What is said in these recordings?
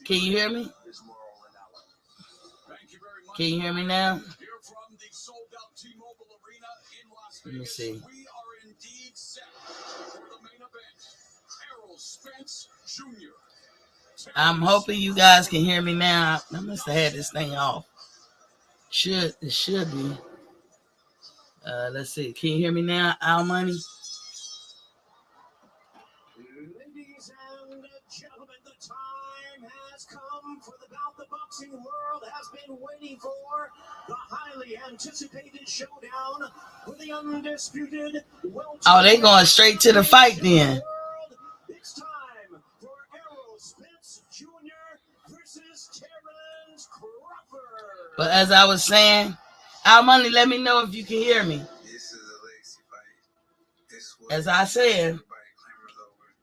Can you hear me? Can you hear me now? Let me see. I'm hoping you guys can hear me now. I must have had this thing off. It should be. Let's see. Can you hear me now, Al Money? Ladies and gentlemen, the time has come for the bout the boxing world has been waiting for. The highly anticipated showdown for the undisputed welterweight. Oh, they going straight to the fight then. It's time for Errol Spence Jr. versus Terrence Crawford. But as I was saying, Al Money, let me know if you can hear me. As I said,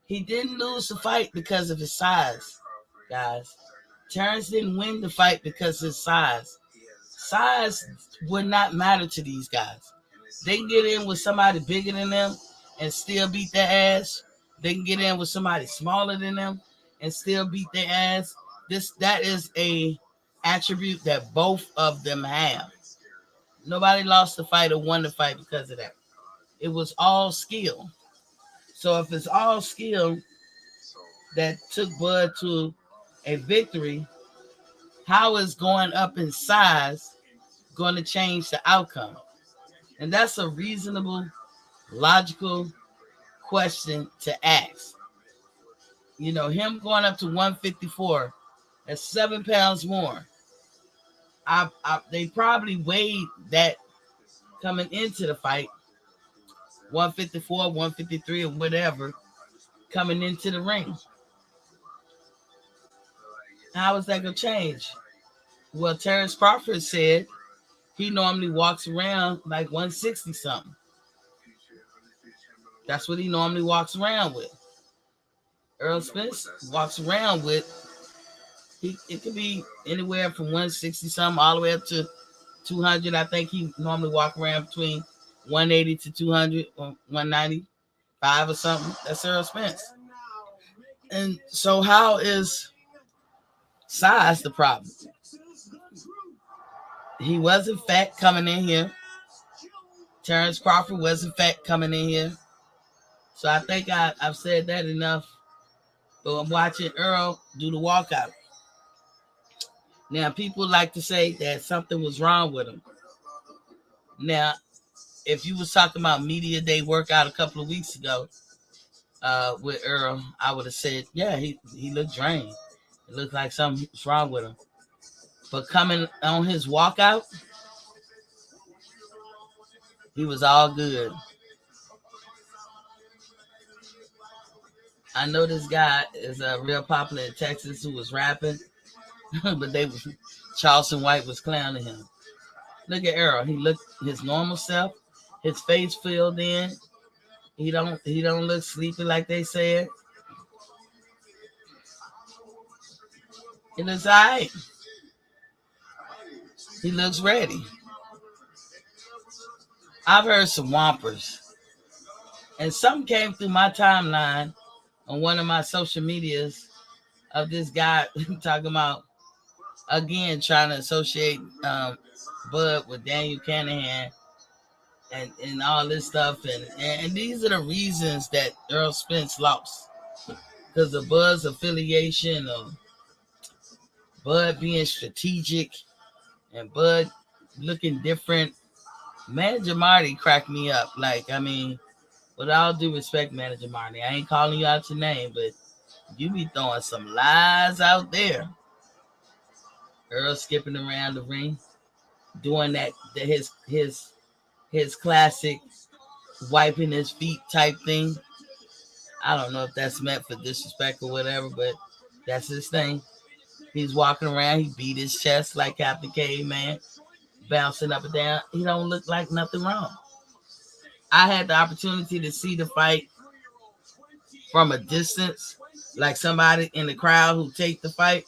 he didn't lose the fight because of his size, guys. Terrence didn't win the fight because of his size. Size would not matter to these guys. They can get in with somebody bigger than them and still beat their ass. They can get in with somebody smaller than them and still beat their ass. That is a attribute that both of them have. Nobody lost the fight or won the fight because of that. It was all skill. So if it's all skill that took Bud to a victory, how is going up in size going to change the outcome? And that's a reasonable, logical question to ask. You know, him going up to 154, that's 7 pounds more. They probably weighed that coming into the fight, 154, 153, or whatever, coming into the ring. How is that going to change? Well, Terrence Crawford said he normally walks around like 160 something. That's what he normally walks around with. Errol Spence walks around with, it could be anywhere from 160 something all the way up to 200. I think he normally walk around between 180 to 200 or 195 or something. That's Errol Spence. And so how is size the problem? He wasn't fat coming in here. Terrence Crawford wasn't fat coming in here. So I think I've said that enough. But I'm watching Earl do the walkout. Now, people like to say that something was wrong with him. Now, if you was talking about Media Day workout a couple of weeks ago with Earl, I would have said, yeah, he looked drained. It looked like something was wrong with him. But coming on his walkout, he was all good. I know this guy is real popular in Texas who was rapping, but Charleston White was clowning him. Look at Errol. He looked his normal self. His face filled in. He don't look sleepy like they said. He looks all right. He looks ready. I've heard some whompers. And something came through my timeline on one of my social medias of this guy talking about, again, trying to associate Bud with Daniel Canahan and all this stuff. And these are the reasons that Errol Spence lost. Because of Bud's affiliation, of Bud being strategic, and Bud looking different. Manager Marty cracked me up. Like, I mean, with all due respect, Manager Marty, I ain't calling you out your name, but you be throwing some lies out there. Earl skipping around the ring, doing that his classic wiping his feet type thing. I don't know if that's meant for disrespect or whatever, but that's his thing. He's walking around, he beat his chest like Captain Caveman, bouncing up and down. He don't look like nothing wrong. I had the opportunity to see the fight from a distance, like somebody in the crowd who taped the fight.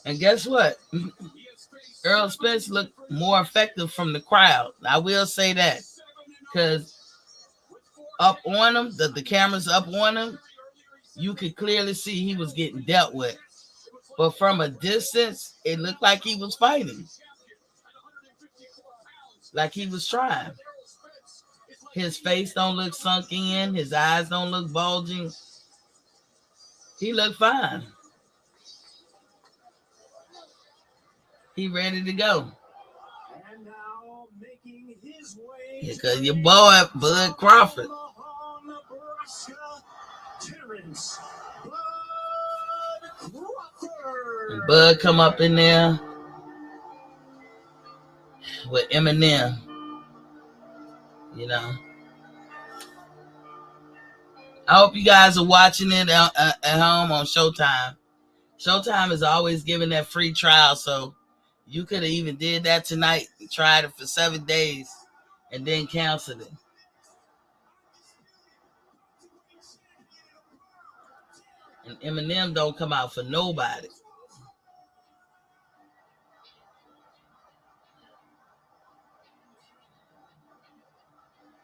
And guess what? Errol Spence looked more effective from the crowd. I will say that. Because up on him, the camera's up on him, you could clearly see he was getting dealt with. But from a distance, it looked like he was fighting, like he was trying. His face don't look sunk in. His eyes don't look bulging. He looked fine. He ready to go. Here comes your boy, Bud Crawford. And Bud come up in there with Eminem, you know. I hope you guys are watching it at home on Showtime. Showtime is always giving that free trial, so you could have even did that tonight and tried it for 7 days and then canceled it. And Eminem don't come out for nobody.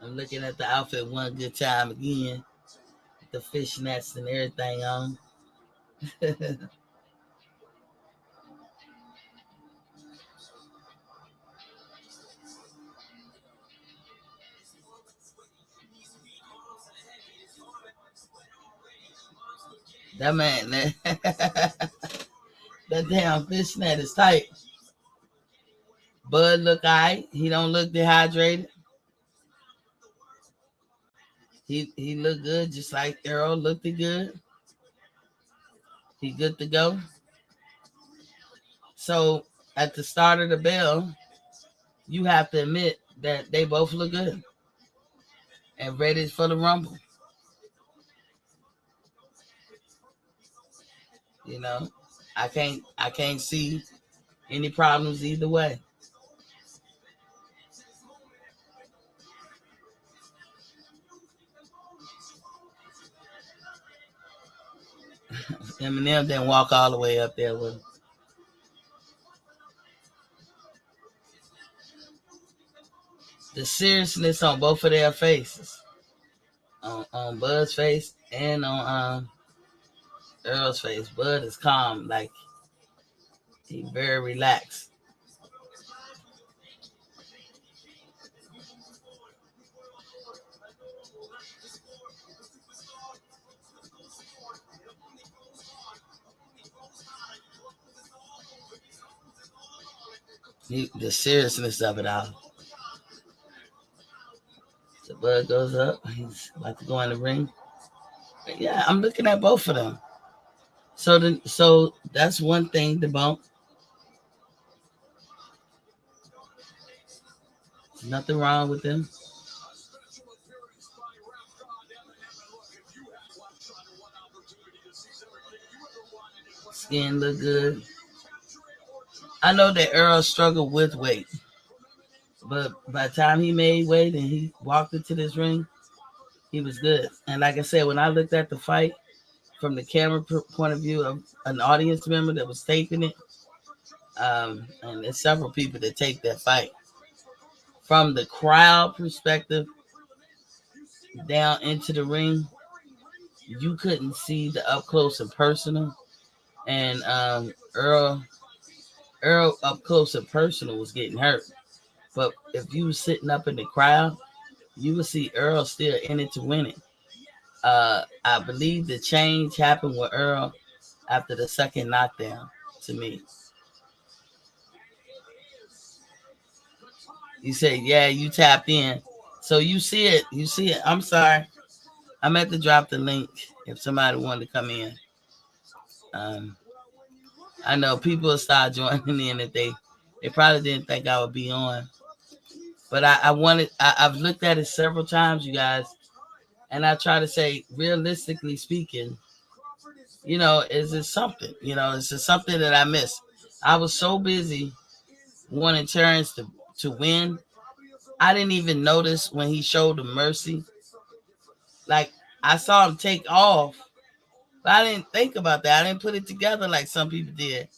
I'm looking at the outfit one good time again. The fishnets and everything on. That man, that damn fishnet is tight. Bud look alright. He don't look dehydrated. He looked good, just like Errol looked good. He good to go. So at the start of the bell, you have to admit that they both look good and ready for the rumble. You know, I can't see any problems either way. Eminem didn't walk all the way up there with him. The seriousness on both of their faces, on Bud's face and on Earl's face. Bud is calm, like he's very relaxed. The seriousness of it all. So Bud goes up. He's about to go in the ring. But yeah, I'm looking at both of them. So that's one thing to bump. There's nothing wrong with them. Skin look good. I know that Errol struggled with weight, but by the time he made weight and he walked into this ring, he was good. And like I said, when I looked at the fight from the camera point of view of an audience member that was taping it, and there's several people that take that fight. From the crowd perspective, down into the ring, you couldn't see the up close and personal. And Errol up close and personal was getting hurt. But if you were sitting up in the crowd, you would see Errol still in it to win it. I believe the change happened with Errol after the second knockdown, to me. You said, yeah, you tapped in. So you see it. You see it. I'm sorry. I meant to drop the link if somebody wanted to come in. I know people will start joining in if they probably didn't think I would be on. But I've looked at it several times, you guys, and I try to say, realistically speaking, is it something? Is it something that I missed? I was so busy wanting Terrence to win. I didn't even notice when he showed him mercy. Like, I saw him take off, but I didn't think about that. I didn't put it together like some people did.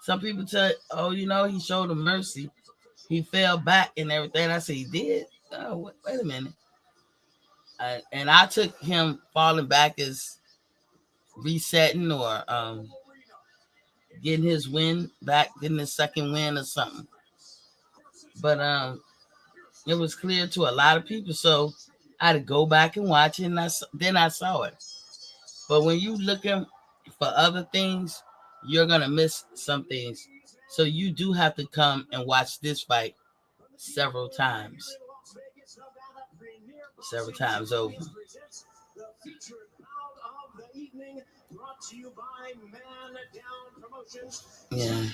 Some people said, oh, he showed him mercy. He fell back and everything. I said, he did? Oh, wait a minute. And I took him falling back as resetting or getting his win back, getting his second win or something. But it was clear to a lot of people, so I had to go back and watch it, and then I saw it. But when you looking for other things, you're gonna miss some things. So you do have to come and watch this fight several times over. Yeah.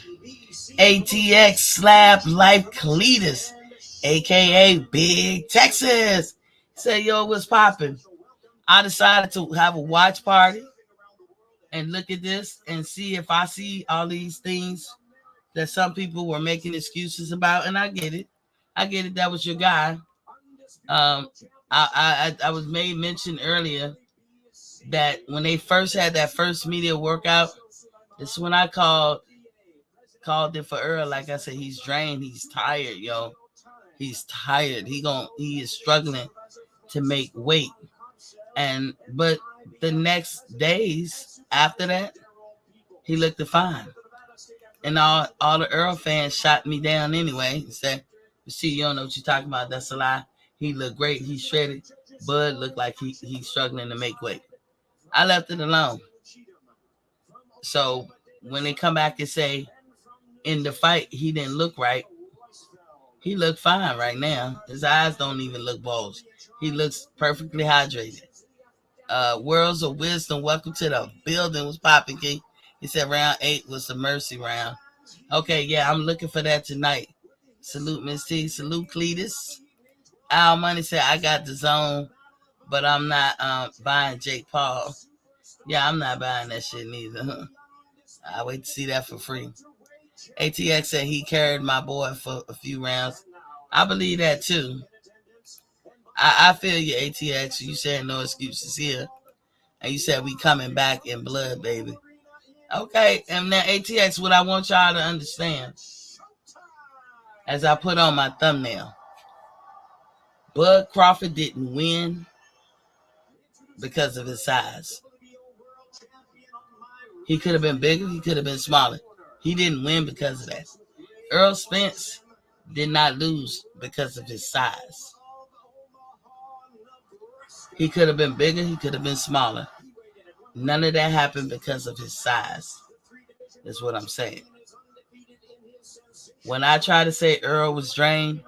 ATX Slab Life Cletus, aka Big Texas. Say, yo, what's popping? I decided to have a watch party and look at this and see if I see all these things that some people were making excuses about, and I get it. I get it. That was your guy. Um, I was made mention earlier that when they first had that first media workout, it's when I called it for Earl. Like I said, he's drained. He's tired, yo. He's tired. He is struggling to make weight. But the next days after that, he looked fine. And all the Earl fans shot me down anyway and said, "See, you don't know what you're talking about. That's a lie. He looked great. He shredded. Bud looked like he's struggling to make weight." I left it alone. So when they come back and say in the fight he didn't look right, he looked fine right now. His eyes don't even look bulged. He looks perfectly hydrated. Worlds of Wisdom, welcome to the building. Was popping, King. He said round 8 was the mercy round. Okay, yeah, I'm looking for that tonight. Salute, Miss T. Salute, Cletus. Al Money said, I got the zone, but I'm not buying Jake Paul. Yeah, I'm not buying that shit neither. I wait to see that for free. ATX said he carried my boy for a few rounds. I believe that too. I feel you, ATX. You said no excuses here. And you said we coming back in blood, baby. Okay, and now ATX, what I want y'all to understand, as I put on my thumbnail, Bud Crawford didn't win because of his size. He could have been bigger, he could have been smaller. He didn't win because of that. Errol Spence did not lose because of his size. He could have been bigger, he could have been smaller. None of that happened because of his size. That's what I'm saying. When I try to say Errol was drained,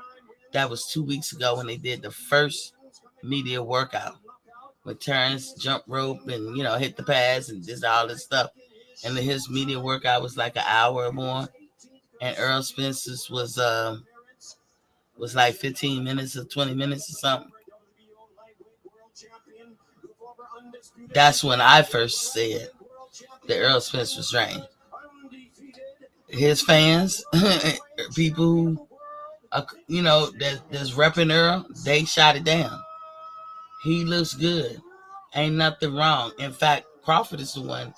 that was 2 weeks ago when they did the first media workout. With Terrence jump rope and, hit the pads and just all this stuff. And then his media workout was like an hour or more. And Errol Spence's was like 15 minutes or 20 minutes or something. That's when I first said that Errol Spence was drained. His fans, people who, that's repping Earl, they shot it down. He looks good. Ain't nothing wrong. In fact, Crawford is the one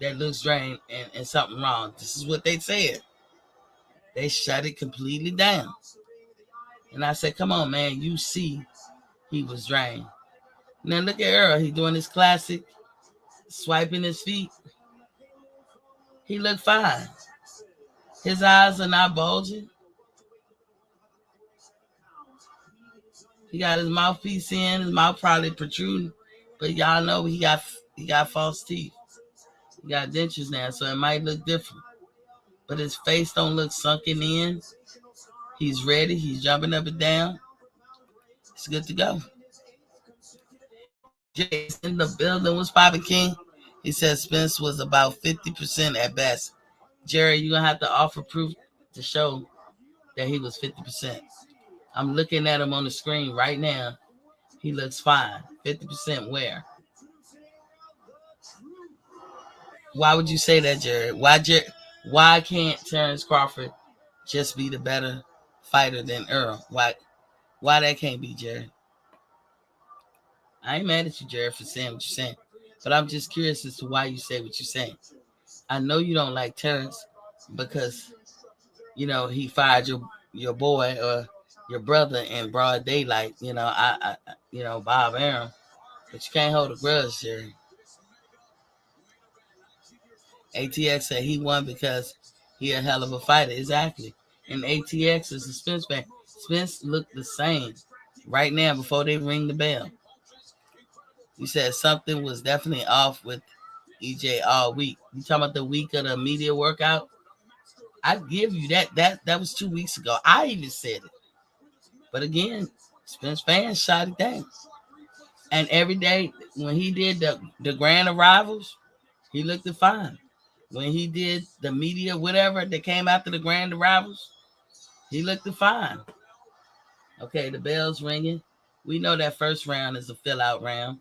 that looks drained and something wrong. This is what they said. They shut it completely down. And I said, come on, man, you see he was drained. Now look at Earl. He doing his classic, swiping his feet. He looked fine. His eyes are not bulging. He got his mouthpiece in, his mouth probably protruding. But y'all know he got false teeth. He got dentures now, so it might look different. But his face don't look sunken in. He's ready. He's jumping up and down. It's good to go. Jay's in the building. Was Poppy King? He said Spence was about 50% at best. Jerry, you're going to have to offer proof to show that he was 50%. I'm looking at him on the screen right now. He looks fine. 50% where? Why would you say that, Jerry? Why can't Terrence Crawford just be the better fighter than Earl? Why that can't be, Jerry? I ain't mad at you, Jerry, for saying what you're saying. But I'm just curious as to why you say what you're saying. I know you don't like Terrence because, he fired your boy or your brother in broad daylight. Bob Arum. But you can't hold a grudge, Jerry. ATX said he won because he a hell of a fighter. Exactly. And ATX is a Spence fan. Spence looked the same right now before they ring the bell. You said something was definitely off with EJ all week. You talking about the week of the media workout? I give you that. That was 2 weeks ago. I even said it. But again, Spence fans shot it down. And every day when he did the grand arrivals, he looked fine. When he did the media, whatever that came after the grand arrivals, he looked fine. Okay, the bell's ringing. We know that first round is a fill out round.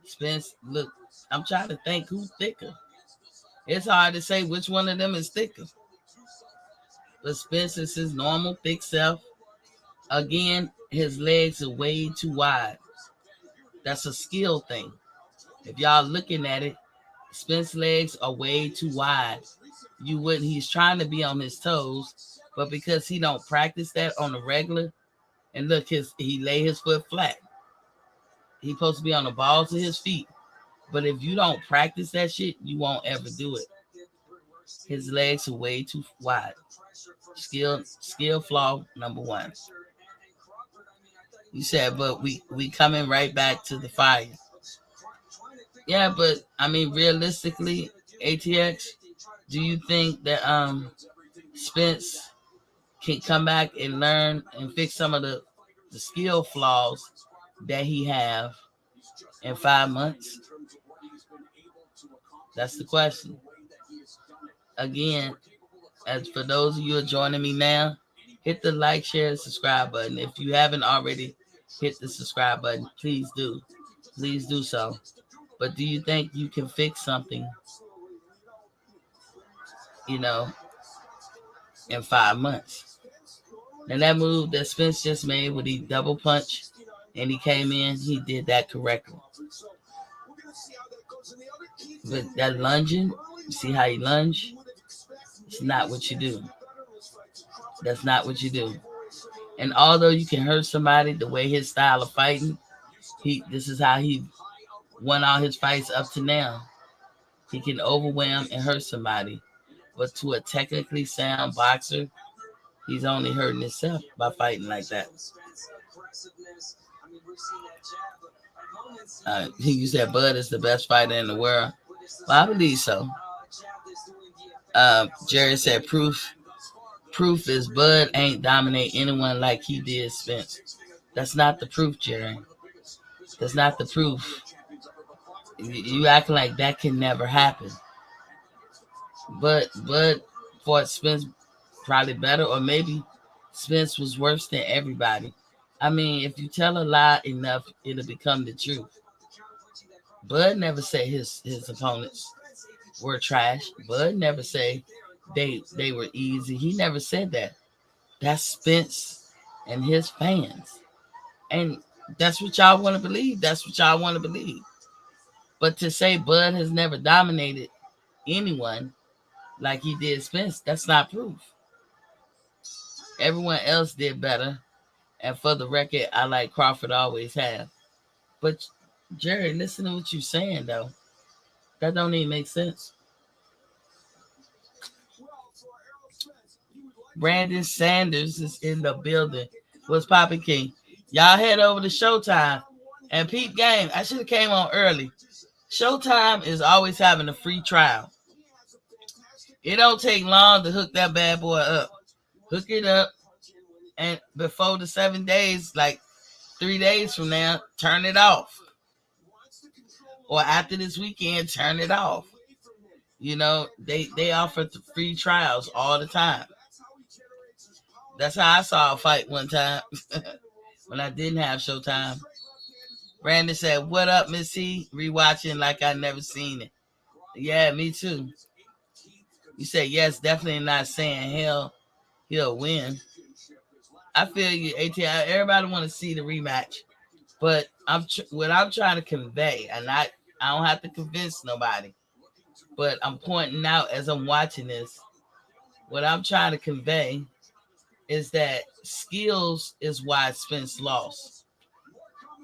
Spence, look, I'm trying to think who's thicker. It's hard to say which one of them is thicker. But Spence is his normal thick self. Again, his legs are way too wide. That's a skill thing. If y'all looking at it, Spence's legs are way too wide. He's trying to be on his toes, but because he don't practice that on the regular, and look, he lay his foot flat. He's supposed to be on the balls of his feet. But if you don't practice that shit, you won't ever do it. His legs are way too wide. Skill flaw number one. You said, but we coming right back to the fire. Yeah, but I mean, realistically, ATX, do you think that Spence can come back and learn and fix some of the skill flaws that he have in 5 months? That's the question. Again, as for those of you who are joining me now, hit the like, share, and subscribe button. If you haven't already hit the subscribe button, please do. Please do so. But do you think you can fix something, in 5 months? And that move that Spence just made when he double punch and he came in, he did that correctly. But that lunging, you see how he lunge? It's not what you do. That's not what you do. And although you can hurt somebody, the way his style of fighting, this is how he won all his fights up to now. He can overwhelm and hurt somebody. But to a technically sound boxer, he's only hurting himself by fighting like that. You said Bud is the best fighter in the world. Well, I believe so. Jerry said proof is Bud ain't dominate anyone like he did Spence. That's not the proof, Jerry. That's not the proof. You acting like that can never happen. But Bud fought Spence probably better, or maybe Spence was worse than everybody. I mean, if you tell a lie enough, it'll become the truth. Bud never said his opponents were trash. Bud never said they were easy. He never said that. That's Spence and his fans. And that's what y'all want to believe. That's what y'all want to believe. But to say Bud has never dominated anyone like he did Spence, that's not proof. Everyone else did better. And for the record, I like Crawford always have. But Jerry, listen to what you're saying though. That don't even make sense. Brandon Sanders is in the building. What's poppin', King? Y'all head over to Showtime and peep game. I should have came on early. Showtime is always having a free trial. It don't take long to hook that bad boy up. Hook it up, and before the 7 days, like 3 days from now, turn it off. Or after this weekend, turn it off. They offer free trials all the time. That's how I saw a fight one time when I didn't have Showtime. Brandon said, "What up, Miss C? Rewatching like I never seen it." Yeah, me too. You said yes, definitely not saying he'll win. I feel you, AT. Everybody want to see the rematch, but what I'm trying to convey, and I don't have to convince nobody, but I'm pointing out as I'm watching this. What I'm trying to convey is that skills is why Spence lost.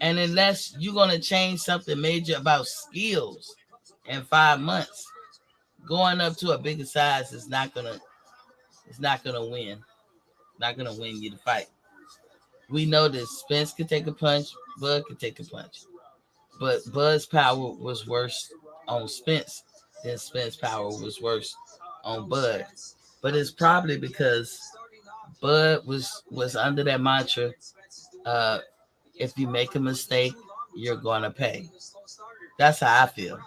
And unless you're going to change something major about skills in 5 months, going up to a bigger size is not gonna win. Not gonna win you the fight. We know that Spence could take a punch, Bud could take a punch. But Bud's power was worse on Spence than Spence's power was worse on Bud. But it's probably because Bud was under that mantra, uh, if you make a mistake, you're gonna pay. That's how I feel.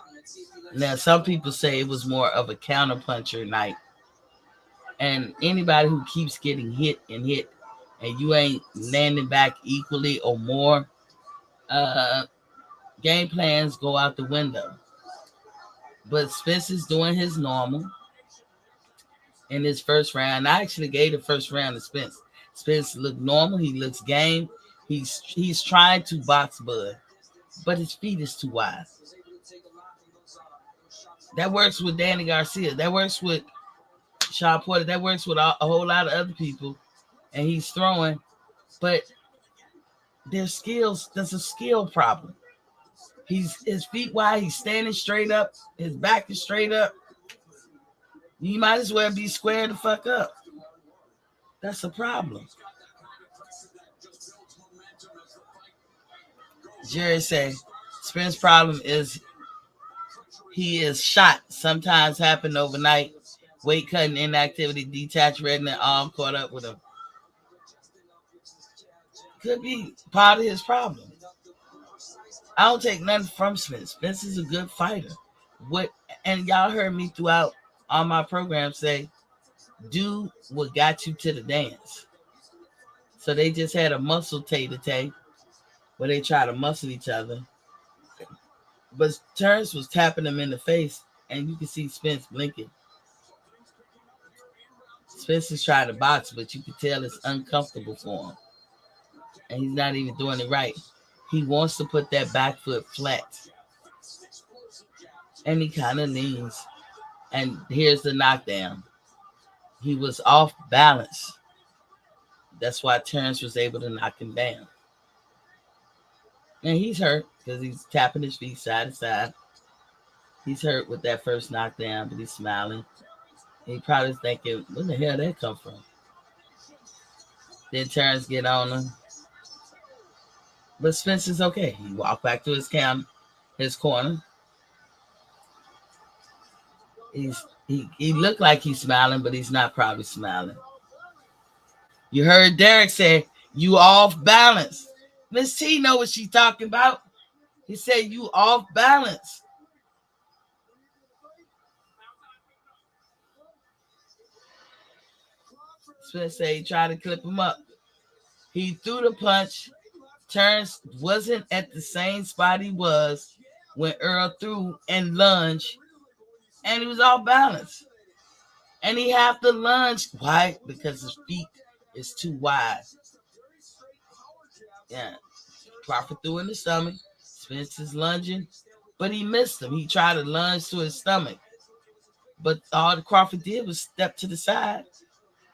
Now some people say it was more of a counterpuncher night. And anybody who keeps getting hit and hit and you ain't landing back equally or more, uh, game plans go out the window. But Spence is doing his normal in his first round. I actually gave the first round to Spence. Spence looked normal. He looks game. He's trying to box Bud, but his feet is too wide. That works with Danny Garcia. That works with Sean Porter. That works with a whole lot of other people. And he's throwing, but their skills. There's a skill problem. His feet wide. He's standing straight up. His back is straight up. You might as well be squared the fuck up. That's a problem. Jerry say, Spence' problem is he is shot. Sometimes happen overnight. Weight cutting, inactivity, detached retina, all caught up with him. Could be part of his problem. I don't take nothing from Spence. Spence is a good fighter. What and y'all heard me throughout all my programs say, do what got you to the dance. So they just had a muscle tay-to-tay where they try to muscle each other. But Terrence was tapping him in the face, and you can see Spence blinking. Spence is trying to box, but you can tell it's uncomfortable for him. And he's not even doing it right. He wants to put that back foot flat. And he kind of leans. And here's the knockdown. He was off balance. That's why Terrence was able to knock him down. And he's hurt because he's tapping his feet side to side. He's hurt with that first knockdown, but he's smiling. He probably thinking, where the hell that come from? Then Terrence get on him. But Spence is okay. He walked back to his corner. He looked like he's smiling, but he's not probably smiling. You heard Derek say, you off balance. Miss T know what she's talking about. He said, you off balance. Spence said he tried to clip him up. He threw the punch. Terrence wasn't at the same spot he was when Earl threw and lunged, and he was off balance. And he have to lunge. Why? Because his feet is too wide. Yeah. Crawford threw in the stomach. Spence is lunging, but he missed him. He tried to lunge to his stomach. But all the Crawford did was step to the side.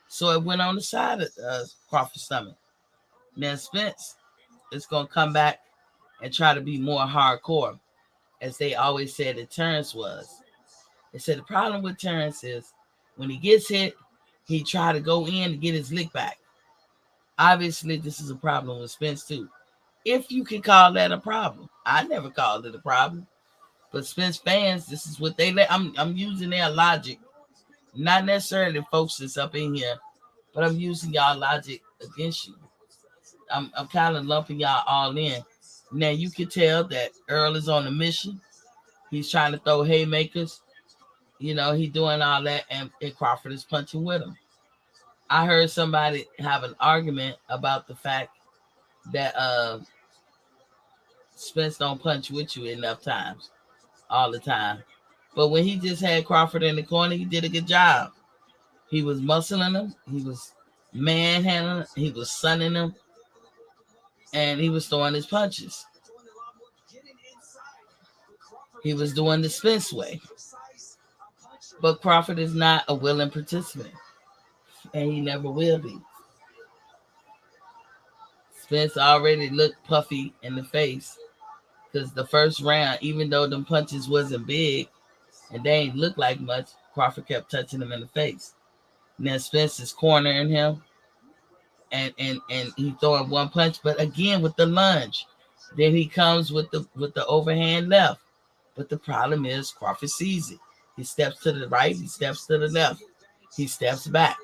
So it went on the side of Crawford's stomach. Now Spence is going to come back and try to be more hardcore, as they always said that Terrence was. They said the problem with Terrence is when he gets hit, he try to go in to get his lick back. Obviously, this is a problem with Spence too. If you can call that a problem. I never called it a problem. But Spence fans, this is what they let. I'm using their logic. Not necessarily folks that's up in here, but I'm using y'all logic against you. I'm kind of lumping y'all all in. Now you can tell that Earl is on a mission. He's trying to throw haymakers. You know, he's doing all that, and Crawford is punching with him. I heard somebody have an argument about the fact that Spence don't punch with you enough times, all the time. But when he just had Crawford in the corner, he did a good job. He was muscling him. He was manhandling him. He was sunning him. And he was throwing his punches. He was doing the Spence way. But Crawford is not a willing participant. And he never will be. Spence already looked puffy in the face. Because the first round, even though them punches wasn't big, and they ain't look like much. Crawford kept touching him in the face. And then Spence is cornering him, and he throwing one punch, but again with the lunge. Then he comes with the overhand left. But the problem is Crawford sees it. He steps to the right, he steps to the left, he steps back.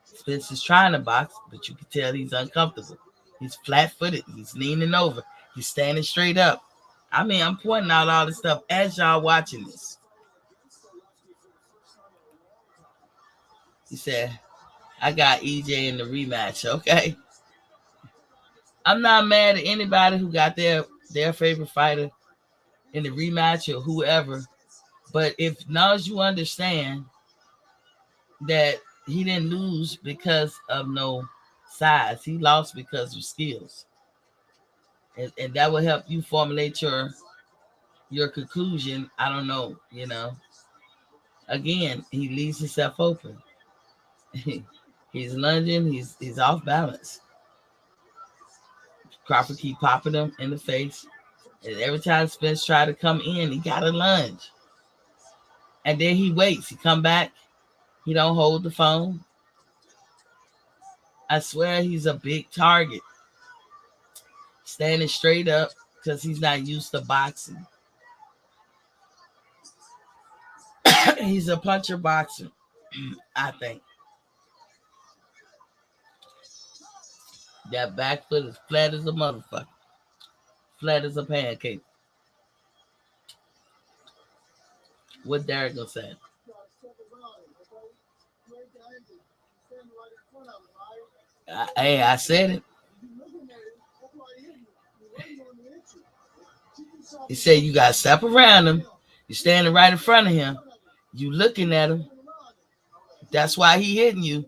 Spence is trying to box, but you can tell he's uncomfortable. He's flat-footed. He's leaning over. He's standing straight up. I mean, I'm pointing out all this stuff as y'all watching this. He said, I got EJ in the rematch, okay? I'm not mad at anybody who got their favorite fighter in the rematch or whoever. But if now as you understand that he didn't lose because of no size, he lost because of skills. And that will help you formulate your conclusion. I don't know, Again, he leaves himself open. He's lunging, he's off balance. Crawford keep popping him in the face. And every time Spence try to come in, he got a lunge. And then he waits. He come back. He don't hold the phone. I swear he's a big target. Standing straight up because he's not used to boxing. He's a puncher boxer, I think. That back foot is flat as a motherfucker. Flat as a pancake. What Derek gonna say? Hey, I said it. He said you got to step around him. You're standing right in front of him. You looking at him. That's why he hitting you.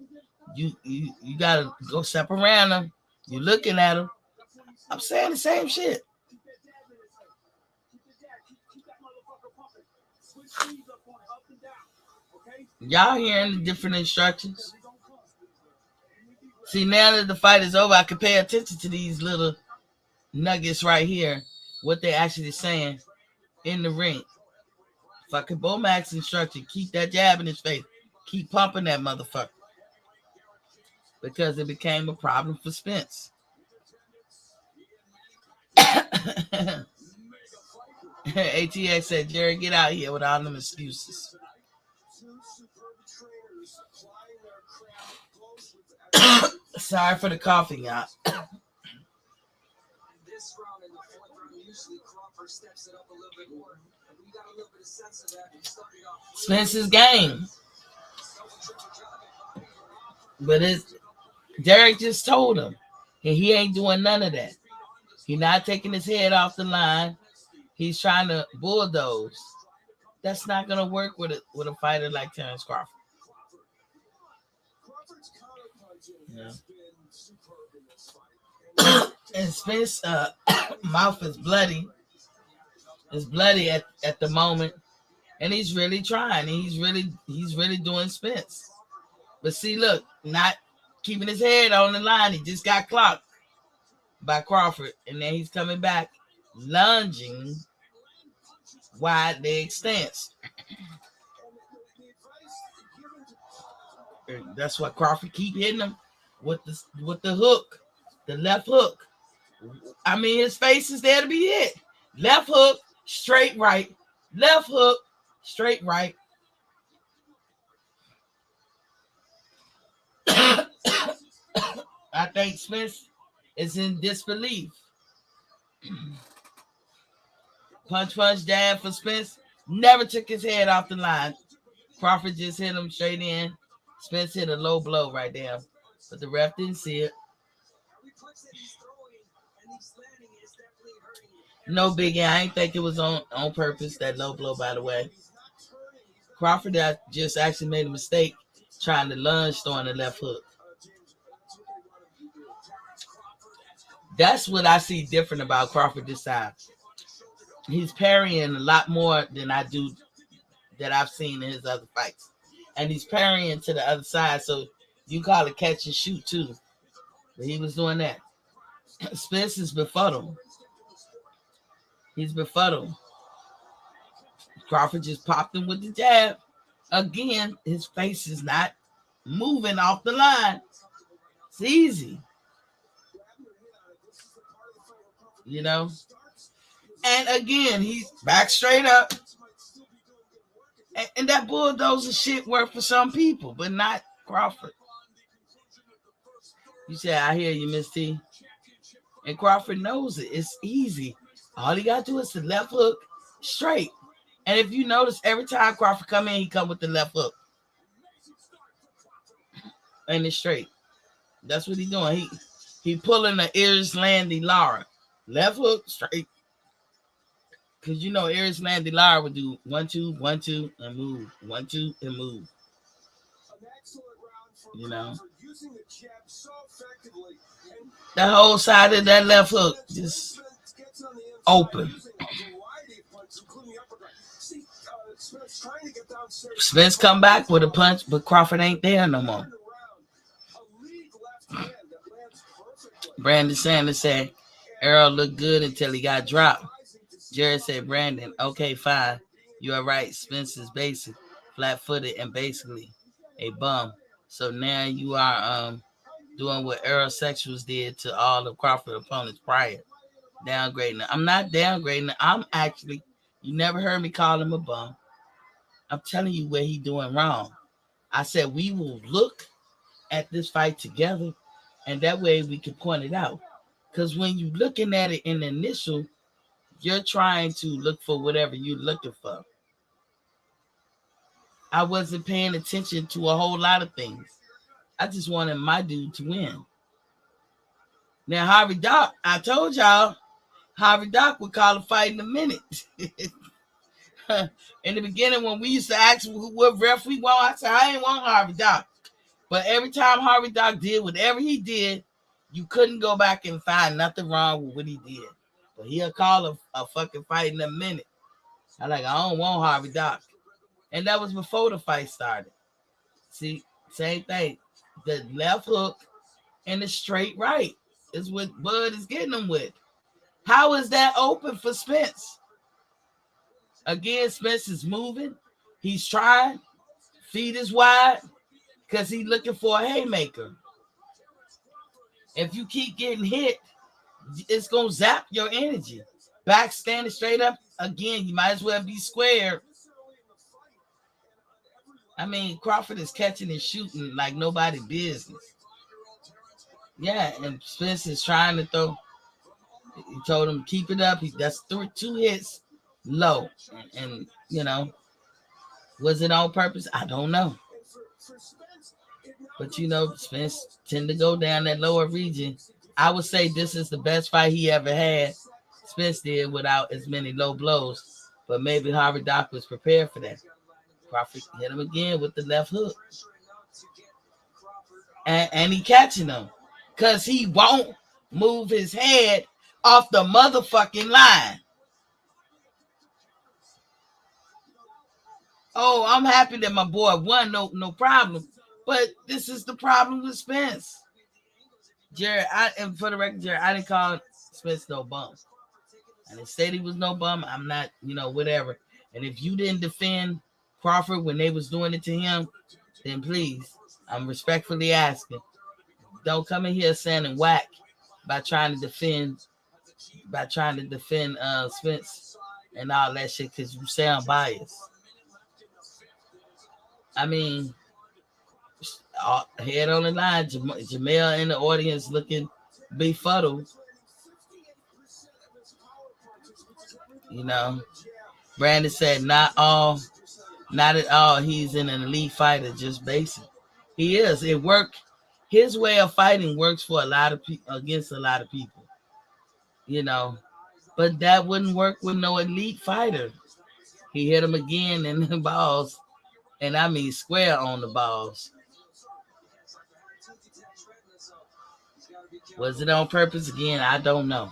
You got to go step around him. You looking at him. I'm saying the same shit. Y'all hearing the different instructions? See, now that the fight is over, I can pay attention to these little nuggets right here. What they're actually saying in the ring. Fucking Bomax instruction, keep that jab in his face. Keep pumping that motherfucker. Because it became a problem for Spence. ATX said, Jerry, get out here with all them excuses. Sorry for the coughing, y'all. Spence's game. But Derek just told him. And he ain't doing none of that. He's not taking his head off the line. He's trying to bulldoze. That's not going to work with a fighter like Terrence Crawford. Yeah. And Spence's mouth is bloody. It's bloody at the moment. And he's really trying. And he's really doing Spence. But see, look, not keeping his head on the line. He just got clocked by Crawford. And then he's coming back, lunging, wide leg stance. That's why Crawford keep hitting him with the hook, the left hook. I mean, his face is there to be hit. Left hook, straight right. Left hook, straight right. I think Spence is in disbelief. Punch, jab for Spence. Never took his head off the line. Crawford just hit him straight in. Spence hit a low blow right there. But the ref didn't see it. No biggie. I ain't think it was on purpose, that low blow, by the way. Crawford just actually made a mistake trying to lunge, throwing the left hook. That's what I see different about Crawford this time. He's parrying a lot more than I've seen in his other fights. And he's parrying to the other side, so you call it catch and shoot too. But he was doing that. Spence is befuddled. He's befuddled. Crawford just popped him with the jab. Again, his face is not moving off the line. It's easy. You know? And again, he's back straight up. And that bulldozer shit worked for some people, but not Crawford. You said, I hear you, Miss T. And Crawford knows it. It's easy. All he got to do is the left hook straight. And if you notice, every time Crawford come in, he come with the left hook. And it's straight. That's what he doing. He pulling the Irislandy Lara. Left hook straight. Because you know Irislandy Lara would do 1-2, 1-2, and move. 1-2 and move. You know. The whole side of that left hook just open. Spence come back with a punch, but Crawford ain't there no more. Brandon Sanders said Errol looked good until he got dropped. Jared said, Brandon, okay, fine. You are right. Spence is basic, flat-footed, and basically a bum. So now you are doing what Errol Sexuals did to all of Crawford opponents prior. Downgrading. I'm not downgrading. I'm actually, you never heard me call him a bum. I'm telling you what he's doing wrong. I said we will look at this fight together, and that way we can point it out. Because when you're looking at it in the initial, you're trying to look for whatever you're looking for. I wasn't paying attention to a whole lot of things. I just wanted my dude to win. Now, Harvey Doc, I told y'all, Harvey Doc would call a fight in a minute. In the beginning, when we used to ask what ref we want, I said, I ain't want Harvey Doc. But every time Harvey Doc did whatever he did, you couldn't go back and find nothing wrong with what he did. But he'll call a fucking fight in a minute. I don't want Harvey Doc. And that was before the fight started. See, same thing. The left hook and the straight right is what Bud is getting him with. How is that open for Spence? Again, Spence is moving. He's trying. Feet is wide because he's looking for a haymaker. If you keep getting hit, it's going to zap your energy. Back standing straight up. Again, you might as well be square. I mean, Crawford is catching and shooting like nobody business. Yeah, and Spence is trying to throw. He told him, keep it up. That's 2 hits low. And, you know, was it on purpose? I don't know. But, you know, Spence tend to go down that lower region. I would say this is the best fight he ever had. Spence did without as many low blows. But maybe Harvey Doc was prepared for that. Crawford hit him again with the left hook. And he catching him. Because he won't move his head off the motherfucking line. Oh, I'm happy that my boy won. No problem. But this is the problem with Spence. Jared, and for the record, Jared, I didn't call Spence no bum. I didn't say he was no bum. I'm not, whatever. And if you didn't defend Crawford when they was doing it to him, then please, I'm respectfully asking, don't come in here sounding whack by trying to defend Spence and all that shit because you sound biased. I mean, head on the line, Jamel in the audience looking befuddled. Brandon said, not at all. He's an elite fighter, just basic. He is. It worked. His way of fighting works for a lot of people, against a lot of people. But that wouldn't work with no elite fighter. He hit him again in the balls, and I mean square on the balls. Was it on purpose again? I don't know.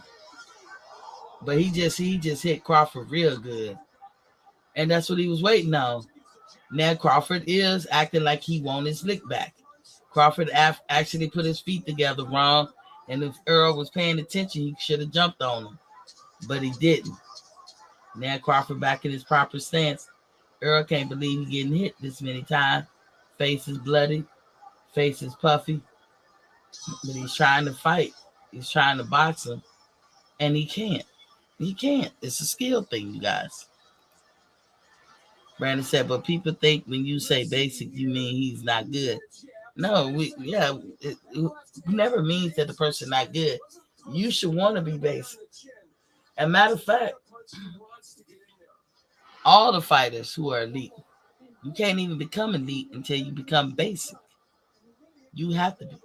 But he just hit Crawford real good. And that's what he was waiting on. Now Crawford is acting like he wants his lick back. Crawford actually put his feet together wrong. And if Errol was paying attention, he should have jumped on him. But he didn't. Now Crawford back in his proper stance. Errol can't believe he getting hit this many times. Face is bloody, face is puffy, but he's trying to fight. He's trying to box him, and he can't. He can't. It's a skill thing, you guys. Brandon said, but people think when you say basic, you mean he's not good. No, it never means that the person not good. You should want to be basic. As a matter of fact, all the fighters who are elite, you can't even become elite until you become basic. You have to be.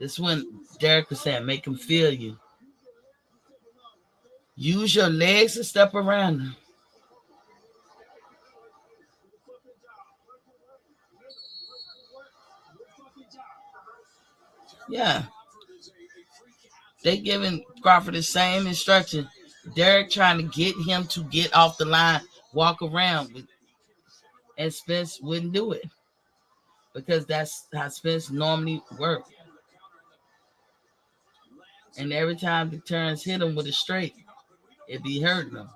This one, Derek was saying, make him feel you. Use your legs to step around them. Yeah. They giving Crawford the same instruction. Derek trying to get him to get off the line, walk around. And Spence wouldn't do it. Because that's how Spence normally works. And every time the turns hit him with a straight, it be hurting him.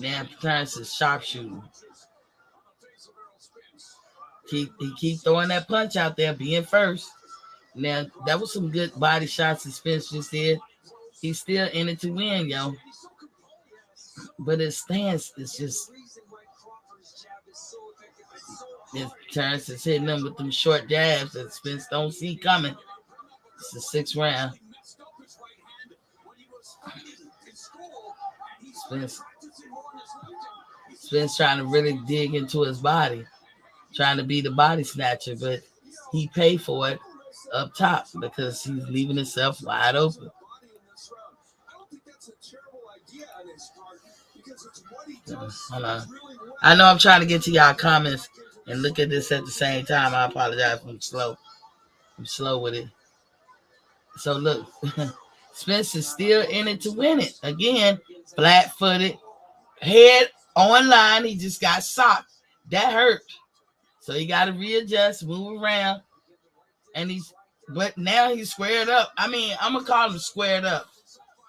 Now Terrence is sharpshooting. He keep throwing that punch out there, being first. Now that was some good body shots that Spence just did. He's still in it to win, yo. But his stance is just. Terrence is hitting them with them short jabs that Spence don't see coming. It's the 6th round. Spence trying to really dig into his body, trying to be the body snatcher, but he paid for it up top because he's leaving himself wide open. Hold on. I know I'm trying to get to y'all comments and look at this at the same time. I apologize if I'm slow. I'm slow with it. So look, Spence is still in it to win it. Again, flat-footed, head on line. He just got socked. That hurt. So he got to readjust, move around. But now he's squared up. I mean, I'm going to call him squared up,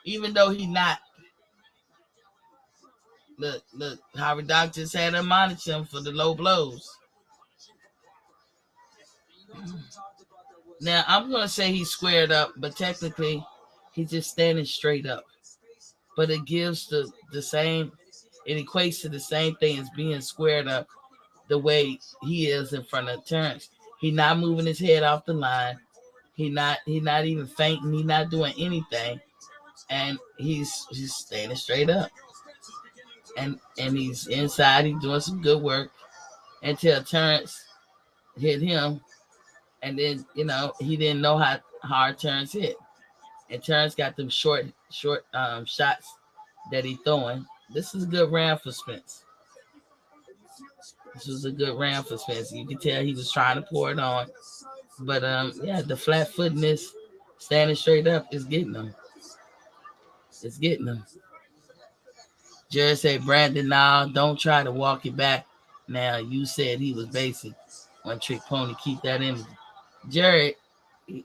even though he's not. Look, Howard Doc just had to monitor him for the low blows. Now, I'm going to say he's squared up, but technically, he's just standing straight up. But it gives the same, it equates to the same thing as being squared up the way he is in front of Terrence. He's not moving his head off the line. He's not even fainting. He's not doing anything. And he's standing straight up. And he's inside. He's doing some good work until Terrence hit him. And then, he didn't know how hard Terrence hit. And Terrence got them short shots that he throwing. This is a good round for Spence. This was a good round for Spence. You can tell he was trying to pour it on. But, the flat-footedness, standing straight up, is getting him. It's getting him. Jared said, Brandon, nah, don't try to walk it back. Now, you said he was basic. One trick pony, keep that in. Jared,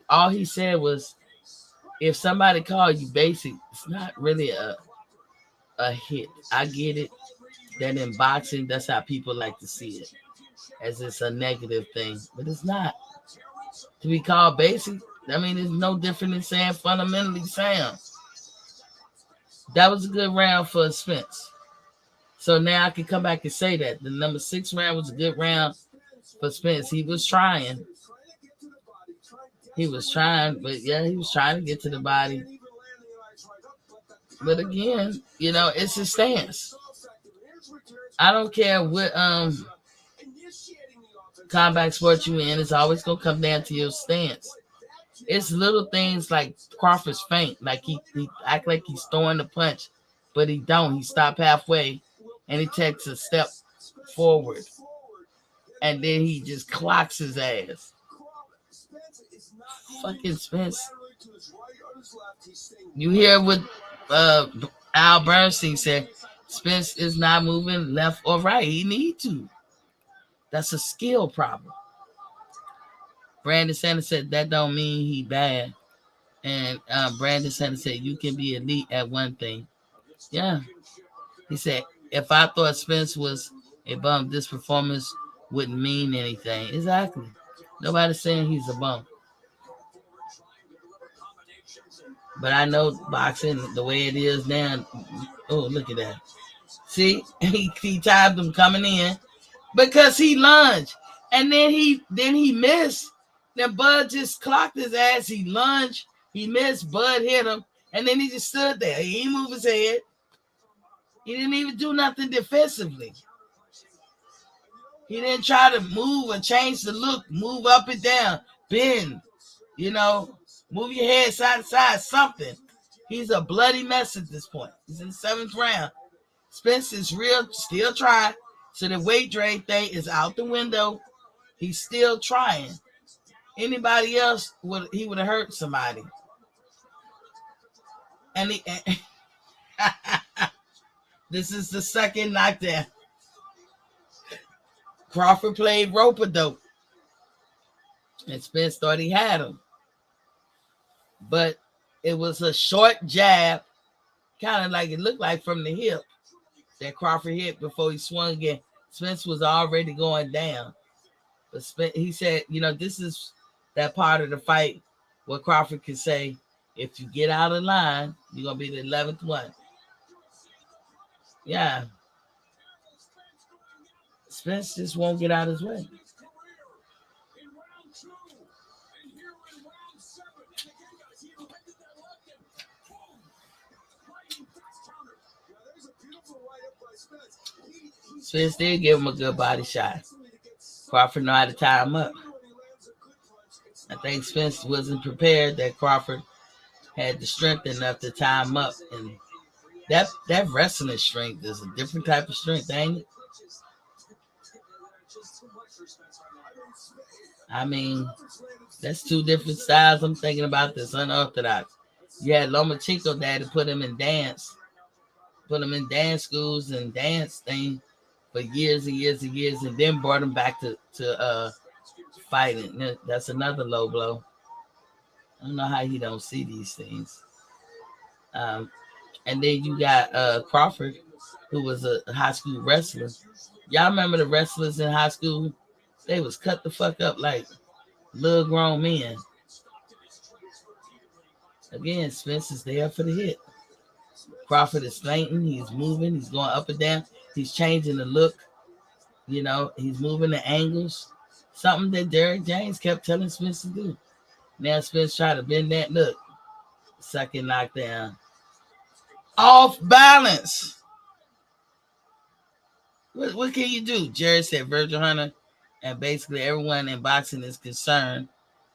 all he said was, if somebody called you basic, it's not really a hit. I get it that in boxing, that's how people like to see it, as it's a negative thing. But it's not. To be called basic, I mean, it's no different than saying fundamentally sound. That was a good round for Spence. So now I can come back and say that. The number 6 round was a good round for Spence. He was trying. He was trying, but yeah, he was trying to get to the body. But again, it's his stance. I don't care what combat sport you in, it's always going to come down to your stance. It's little things like Crawford's feint. Like he act like he's throwing the punch, but he don't. He stopped halfway, and he takes a step forward. And then he just clocks his ass. Fucking Spence. You hear what Al Bernstein said? Spence is not moving left or right. He need to. That's a skill problem. Brandon Sanders said that don't mean he bad. And Brandon Sanders said you can be elite at one thing. Yeah. He said, if I thought Spence was a bum, this performance wouldn't mean anything. Exactly. Nobody's saying he's a bum. But I know boxing, the way it is now. Oh, look at that. See, he timed him coming in because he lunged. And then he missed. Then Bud just clocked his ass. He lunged. He missed. Bud hit him. And then he just stood there. He didn't move his head. He didn't even do nothing defensively. He didn't try to move or change the look, move up and down, bend, move your head side to side, something. He's a bloody mess at this point. He's in the 7th round. Spence is still trying. So the weight drain thing is out the window. He's still trying. Anybody else, he would have hurt somebody. And this is the second knockdown. Crawford played rope-a-dope. And Spence thought he had him. But it was a short jab, kind of like it looked like from the hip, that Crawford hit before he swung again. Spence was already going down. But he said, this is that part of the fight where Crawford could say, if you get out of line, you're going to be the 11th one. Yeah. Spence just won't get out his way. Spence did give him a good body shot. Crawford know how to tie him up. I think Spence wasn't prepared that Crawford had the strength enough to tie him up. And that wrestling strength is a different type of strength, ain't it? I mean, that's two different styles. I'm thinking about this unorthodox. You had Lomachenko there to put him in dance schools and dance thing for years and years and years, and then brought him back to fighting. That's another low blow. I don't know how he don't see these things. And then you got Crawford, who was a high school wrestler. Y'all remember the wrestlers in high school? They was cut the fuck up like little grown men. Again, Spence is there for the hit. Crawford is fainting. He's moving. He's going up and down. He's changing the look. He's moving the angles. Something that Derrick James kept telling Spence to do. Now Spence tried to bend that look. Second knockdown. Off balance. What can you do? Jared said Virgil Hunter and basically everyone in boxing is concerned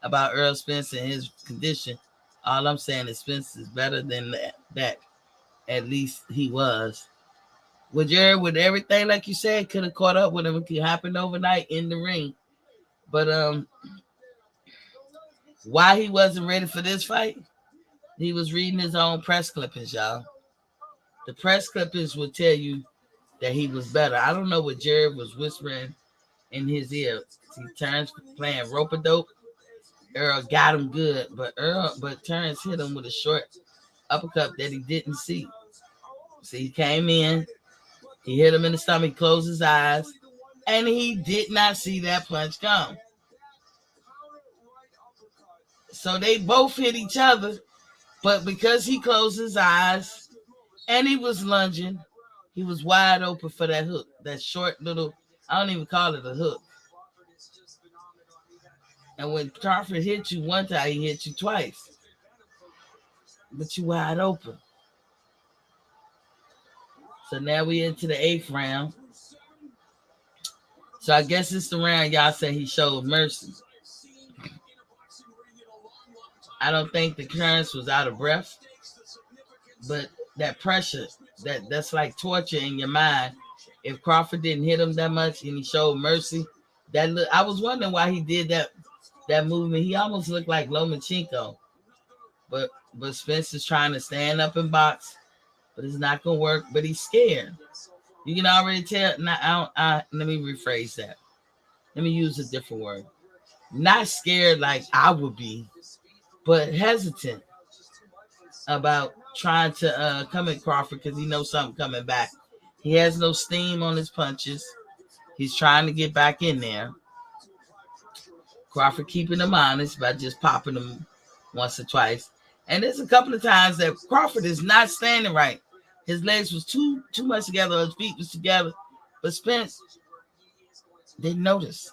about Errol Spence and his condition. All I'm saying is Spence is better than that. At least he was. With Jared, with everything, like you said, could have caught up with him. It could happen overnight in the ring. But why he wasn't ready for this fight? He was reading his own press clippings, y'all. The press clippings would tell you that he was better. I don't know what Jared was whispering in his ear. He turns playing rope-a-dope. Errol got him good, but Terrence hit him with a short uppercut that he didn't see. See, he came in, he hit him in the stomach, closed his eyes, and he did not see that punch come. So they both hit each other, but because he closed his eyes and he was lunging, he was wide open for that hook, that short little, I don't even call it a hook. And when Crawford hit you one time, he hit you twice. But you wide open. So now we into the 8th round. So I guess it's the round y'all say he showed mercy. I don't think the Terrence was out of breath. But that pressure, that's like torture in your mind. If Crawford didn't hit him that much and he showed mercy, I was wondering why he did that movement. He almost looked like Lomachenko. But Spence is trying to stand up and box. but it's not gonna work. But he's scared. You can already tell. Now, let me rephrase that. Let me use a different word. Not scared like I would be, but hesitant about trying to come at Crawford because he knows something coming back. He has no steam on his punches. He's trying to get back in there. Crawford keeping him honest by just popping him once or twice. And there's a couple of times that Crawford is not standing right. His legs was too much together. His feet was together. But Spence didn't notice.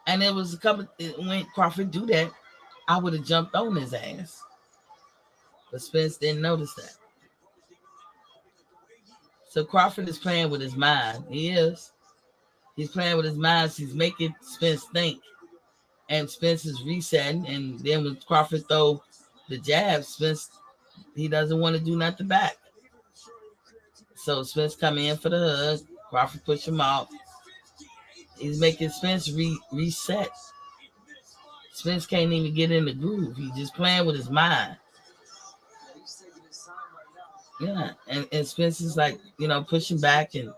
And it was a couple when Crawford do that, I would have jumped on his ass. But Spence didn't notice that. So Crawford is playing with his mind. He is. He's playing with his mind. He's making Spence think. And Spence is resetting. And then when Crawford throw the jab, Spence, he doesn't want to do nothing back. So Spence come in for the hug. Crawford push him off. He's making Spence reset. Spence can't even get in the groove. He's just playing with his mind. Yeah, and Spence is like, pushing back and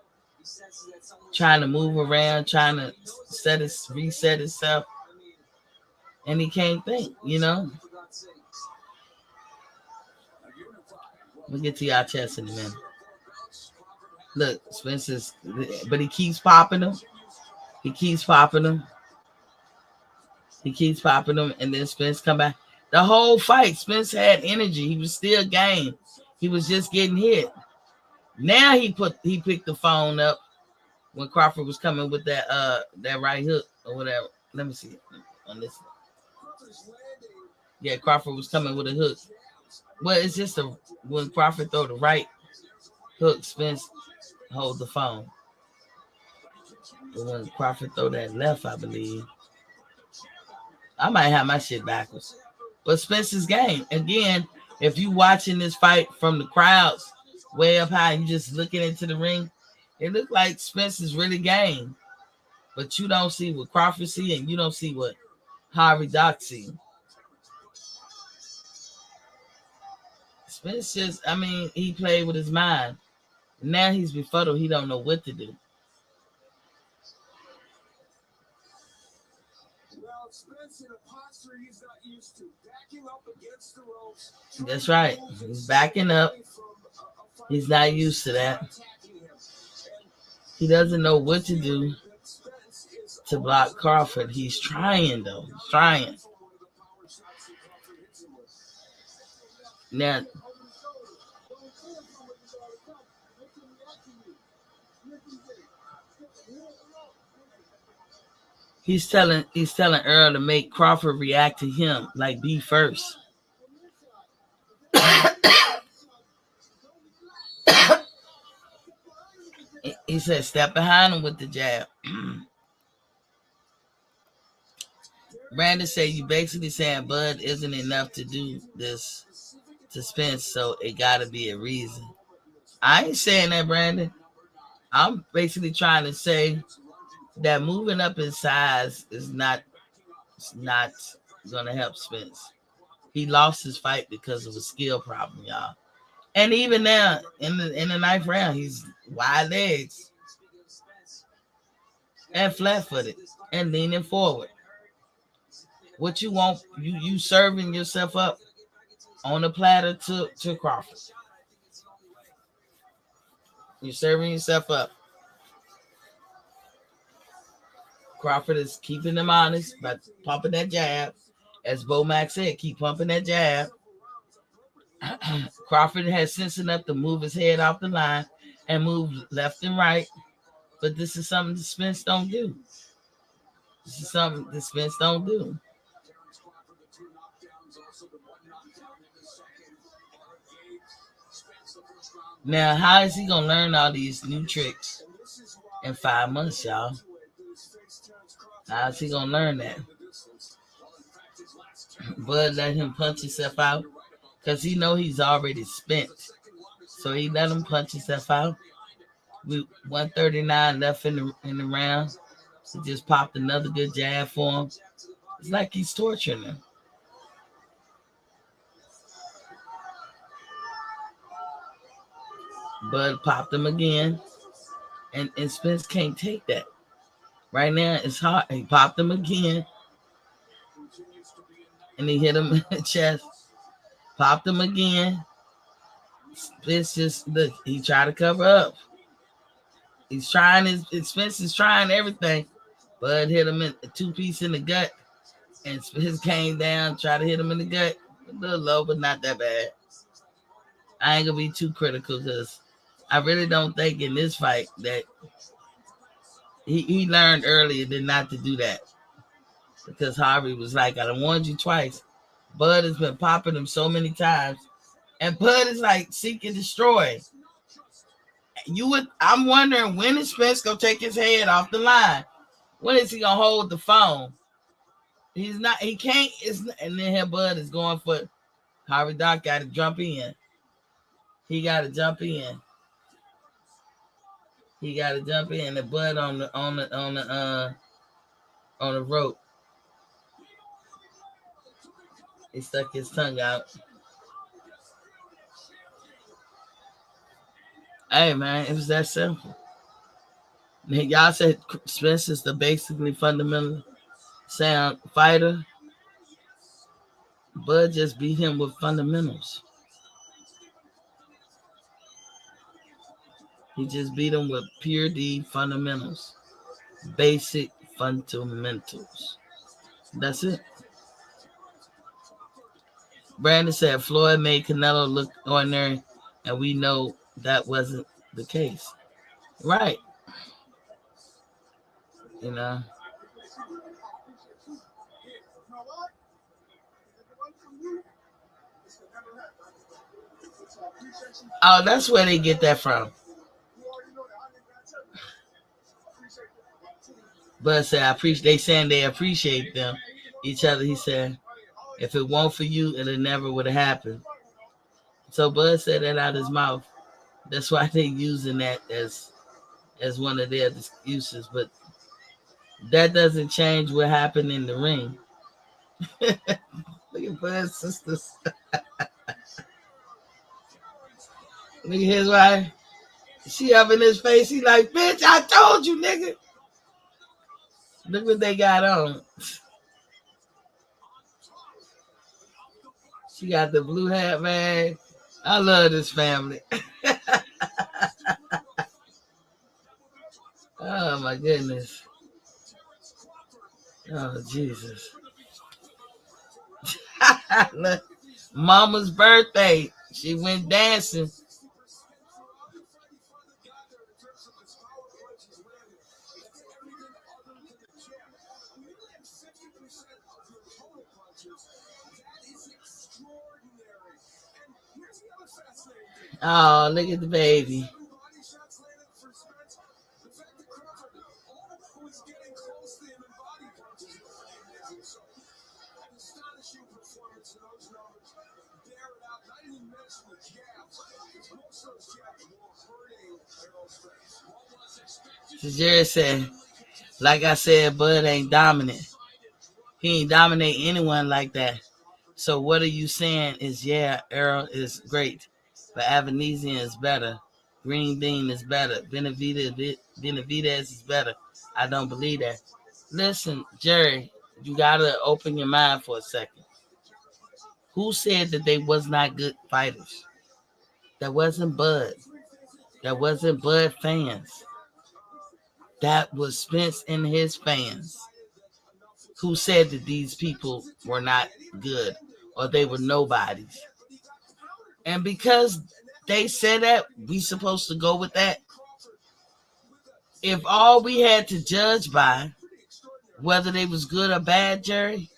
trying to move around, trying to reset himself. And he can't think, We'll get to y'all chest in a minute. Look, Spence is, but he keeps popping him. He keeps popping him, and then Spence come back. The whole fight, Spence had energy. He was still game. He was just getting hit. Now he picked the phone up when Crawford was coming with that right hook or whatever. Let me see on this. Yeah, Crawford was coming with a hook. Well, it's just when Crawford throw the right hook, Spence hold the phone. But when Crawford throw that left, I believe. I might have my shit backwards. But Spence's game. Again, if you watching this fight from the crowds way up high, you just looking into the ring, it looked like Spence is really game. But you don't see what Crawford see, and you don't see what Harvey Doc see. Spence just, he played with his mind. Now he's befuddled. He don't know what to do. That's right. He's backing up. He's not used to that. He doesn't know what to do to block Crawford. He's trying, though. He's trying. Now, he's telling Earl to make Crawford react to him, like be first. He said, step behind him with the jab. Brandon said, you basically saying Bud isn't enough to do this to Spence, so it got to be a reason. I ain't saying that, Brandon. I'm basically trying to say that moving up in size is not going to help Spence. He lost his fight because of a skill problem, y'all. And even now, in the ninth round, he's wide legs and flat-footed and leaning forward. What you want, you serving yourself up on a platter to Crawford. You're serving yourself up. Crawford is keeping them honest by pumping that jab. As Bo Mack said, keep pumping that jab. Crawford has sense enough to move his head off the line and move left and right. But this is something that Spence don't do. This is something that Spence don't do. Now, how is he going to learn all these new tricks in 5 months, y'all? How is he going to learn that? Bud let him punch himself out because he know he's already spent. So he let him punch himself out. With 139 left in the round. He just popped another good jab for him. It's like he's torturing him. Bud popped him again, and Spence can't take that. Right now, it's hard. He popped him again, and he hit him in the chest. Popped him again. Spence just look. He tried to cover up. He's trying Spence is trying everything. Bud hit him in a 2-piece in the gut, and Spence came down, tried to hit him in the gut. A little low, but not that bad. I ain't gonna be too critical because I really don't think in this fight that he learned earlier than not to do that. Because Harvey was like, I done warned you twice. Bud has been popping him so many times. And Bud is like seek and destroy. I'm wondering when is Spence gonna take his head off the line? When is he gonna hold the phone? He can't, and then here Bud is going for Harvey Doc gotta jump in. He gotta jump in. He gotta jump in. The Bud on the rope. He stuck his tongue out. Hey man, it was that simple. Y'all said Spence is the basically fundamental sound fighter. Bud just beat him with fundamentals. He just beat him with pure D fundamentals. Basic fundamentals. That's it. Brandon said Floyd made Canelo look ordinary, and we know that wasn't the case. Right. You know. Oh, that's where they get that from. Bud said, they saying they appreciate them, each other. He said, if it weren't for you, it never would have happened. So Bud said that out of his mouth. That's why they're using that as one of their excuses. But that doesn't change what happened in the ring. Look at Bud's sisters. Look at his wife. She up in his face. He like, bitch, I told you, nigga. Look what they got on. She got the blue hat, man. I love this family. Oh, my goodness. Oh, Jesus. Look, Mama's birthday. She went dancing. Oh, look at the baby. Jerry said, like I said, Bud ain't dominant. He ain't dominate anyone like that. So what are you saying is, yeah, Errol is great, but Avanesian is better. Green Bean is better. Benavidez is better. I don't believe that. Listen, Jerry, you got to open your mind for a second. Who said that they was not good fighters? That wasn't Bud. That wasn't Bud fans. That was Spence and his fans who said that these people were not good or they were nobodies. And because they said that, we supposed to go with that. If all we had to judge by whether they was good or bad, Jerry,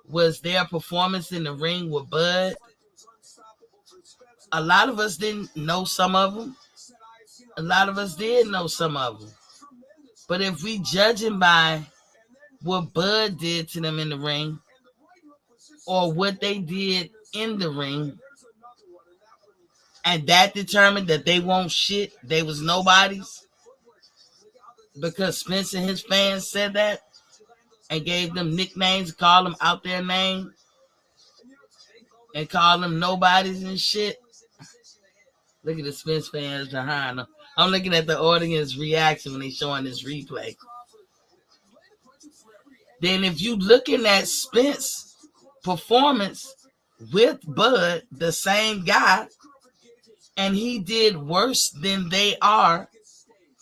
was their performance in the ring with Bud, a lot of us didn't know some of them. A lot of us did know some of them. But if we judge him by what Bud did to them in the ring or what they did in the ring, and that determined that they won't shit, they was nobodies, because Spence and his fans said that and gave them nicknames, called them out their name, and called them nobodies and shit. Look at the Spence fans behind them. I'm looking at the audience reaction when they showing this replay. Then if you looking at Spence performance with Bud, the same guy, and he did worse than they are,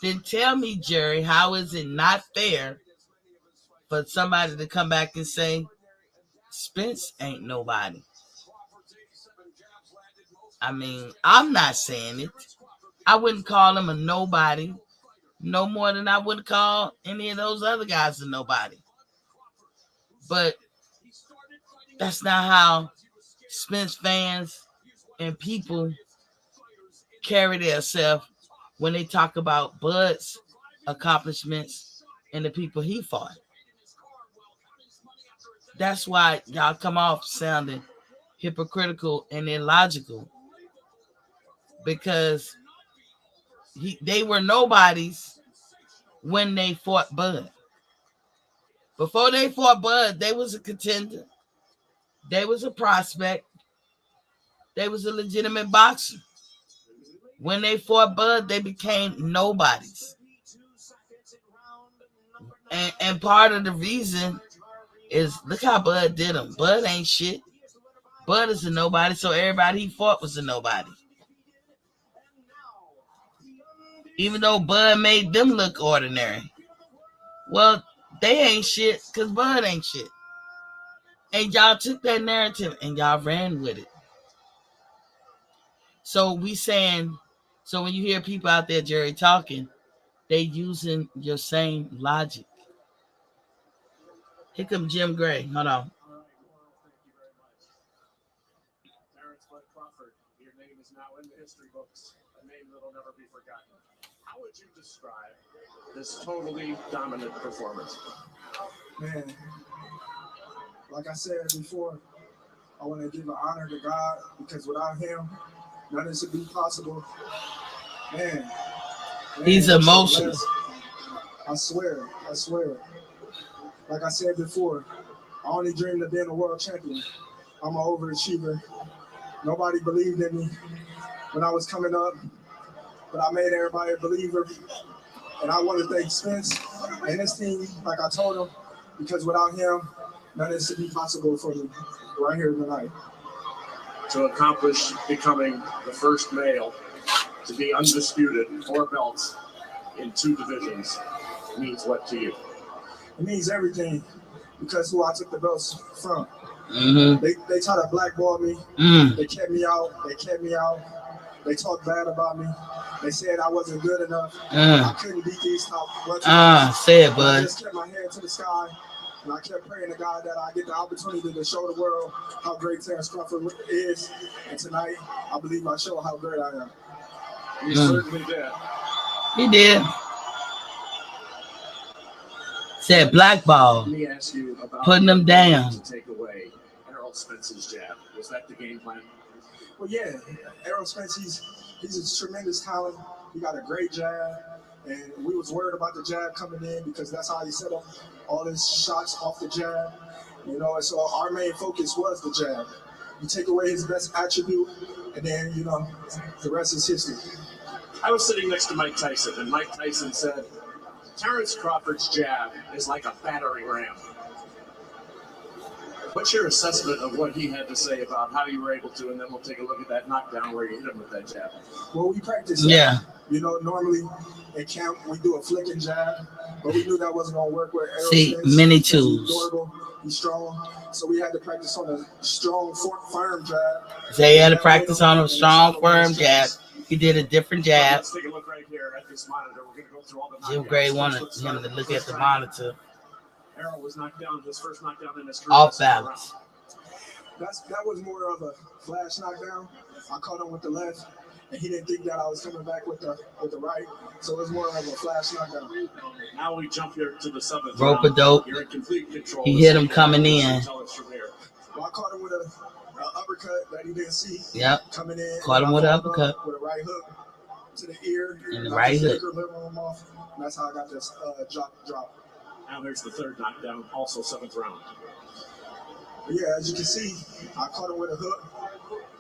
then tell me, Jerry, how is it not fair for somebody to come back and say Spence ain't nobody? I mean, I'm not saying it. I wouldn't call him a nobody no more than I would call any of those other guys a nobody. But that's not how Spence fans and people carry themselves when they talk about Bud's accomplishments and the people he fought. That's why y'all come off sounding hypocritical and illogical, because they were nobodies when they fought Bud. Before they fought Bud, they was a contender. They was a prospect. They was a legitimate boxer. When they fought Bud, they became nobodies. And part of the reason is, look how Bud did him. Bud ain't shit. Bud is a nobody, so everybody he fought was a nobody. Even though Bud made them look ordinary. Well, they ain't shit because Bud ain't shit. And y'all took that narrative and y'all ran with it. So when you hear people out there, Jerry, talking, they using your same logic. Here comes Jim Gray. Hold on. Crawford, your name is now in the history books, a name that'll never be forgotten. How would you describe this totally dominant performance? Man, like I said before, I want to give an honor to God, because without him, none of this would be possible. Man, He's emotional. I swear. Like I said before, I only dreamed of being a world champion. I'm an overachiever. Nobody believed in me when I was coming up, but I made everybody a believer. And I want to thank Spence and his team, like I told him, because without him, none of this would be possible for me right here tonight. To accomplish becoming the first male to be undisputed 4 belts in 2 divisions means what to you? It means everything, because who I took the belts from. Mm-hmm. They tried to blackball me. They kept me out. They talked bad about me. They said I wasn't good enough. I couldn't beat these top welterweights. Say it, bud. I just kept my head to the sky, and I kept praying to God that I get the opportunity to show the world how great Terrence Crawford is. And tonight, I believe I show how great I am. You certainly did. He did. Said blackball. Let me ask you about putting them down. To take away Errol Spence's jab. Was that the game plan? Well, yeah. Errol Spence, he's a tremendous talent. He got a great jab. And we was worried about the jab coming in, because that's how he set up all his shots off the jab. You know, and so our main focus was the jab. You take away his best attribute, and then, you know, the rest is history. I was sitting next to Mike Tyson, and Mike Tyson said, Terrence Crawford's jab is like a battering ram. What's your assessment of what he had to say about how you were able to, and then we'll take a look at that knockdown where you hit him with that jab. Well, we practiced that. Yeah. You know, normally in camp we do a flicking jab, but we knew that wasn't going to work with Errol See, Spence. many He's tools. durable, he's strong, so we had to practice on a strong, firm jab. They had to practice on a strong, firm jab. He did a different jab. Let's take a look right here at this monitor. We're going to go through all the Jim Gray wanted him to look at the monitor. Errol was knocked down, his first knockdown in his career. Off balance. That was more of a flash knockdown. I caught him with the left, and he didn't think that I was coming back with the right, so it was more of a flash knockdown. Now we jump here to the 7th Rope round. a dope. You're in complete control. He hit him coming in. Well, I caught him with an uppercut that he didn't see. Yep. Coming in. Caught him with an uppercut. With a right hook to the ear. And the right hook. Off, and that's how I got this drop. Now there's the 3rd knockdown, also 7th round. But yeah, as you can see, I caught him with a hook.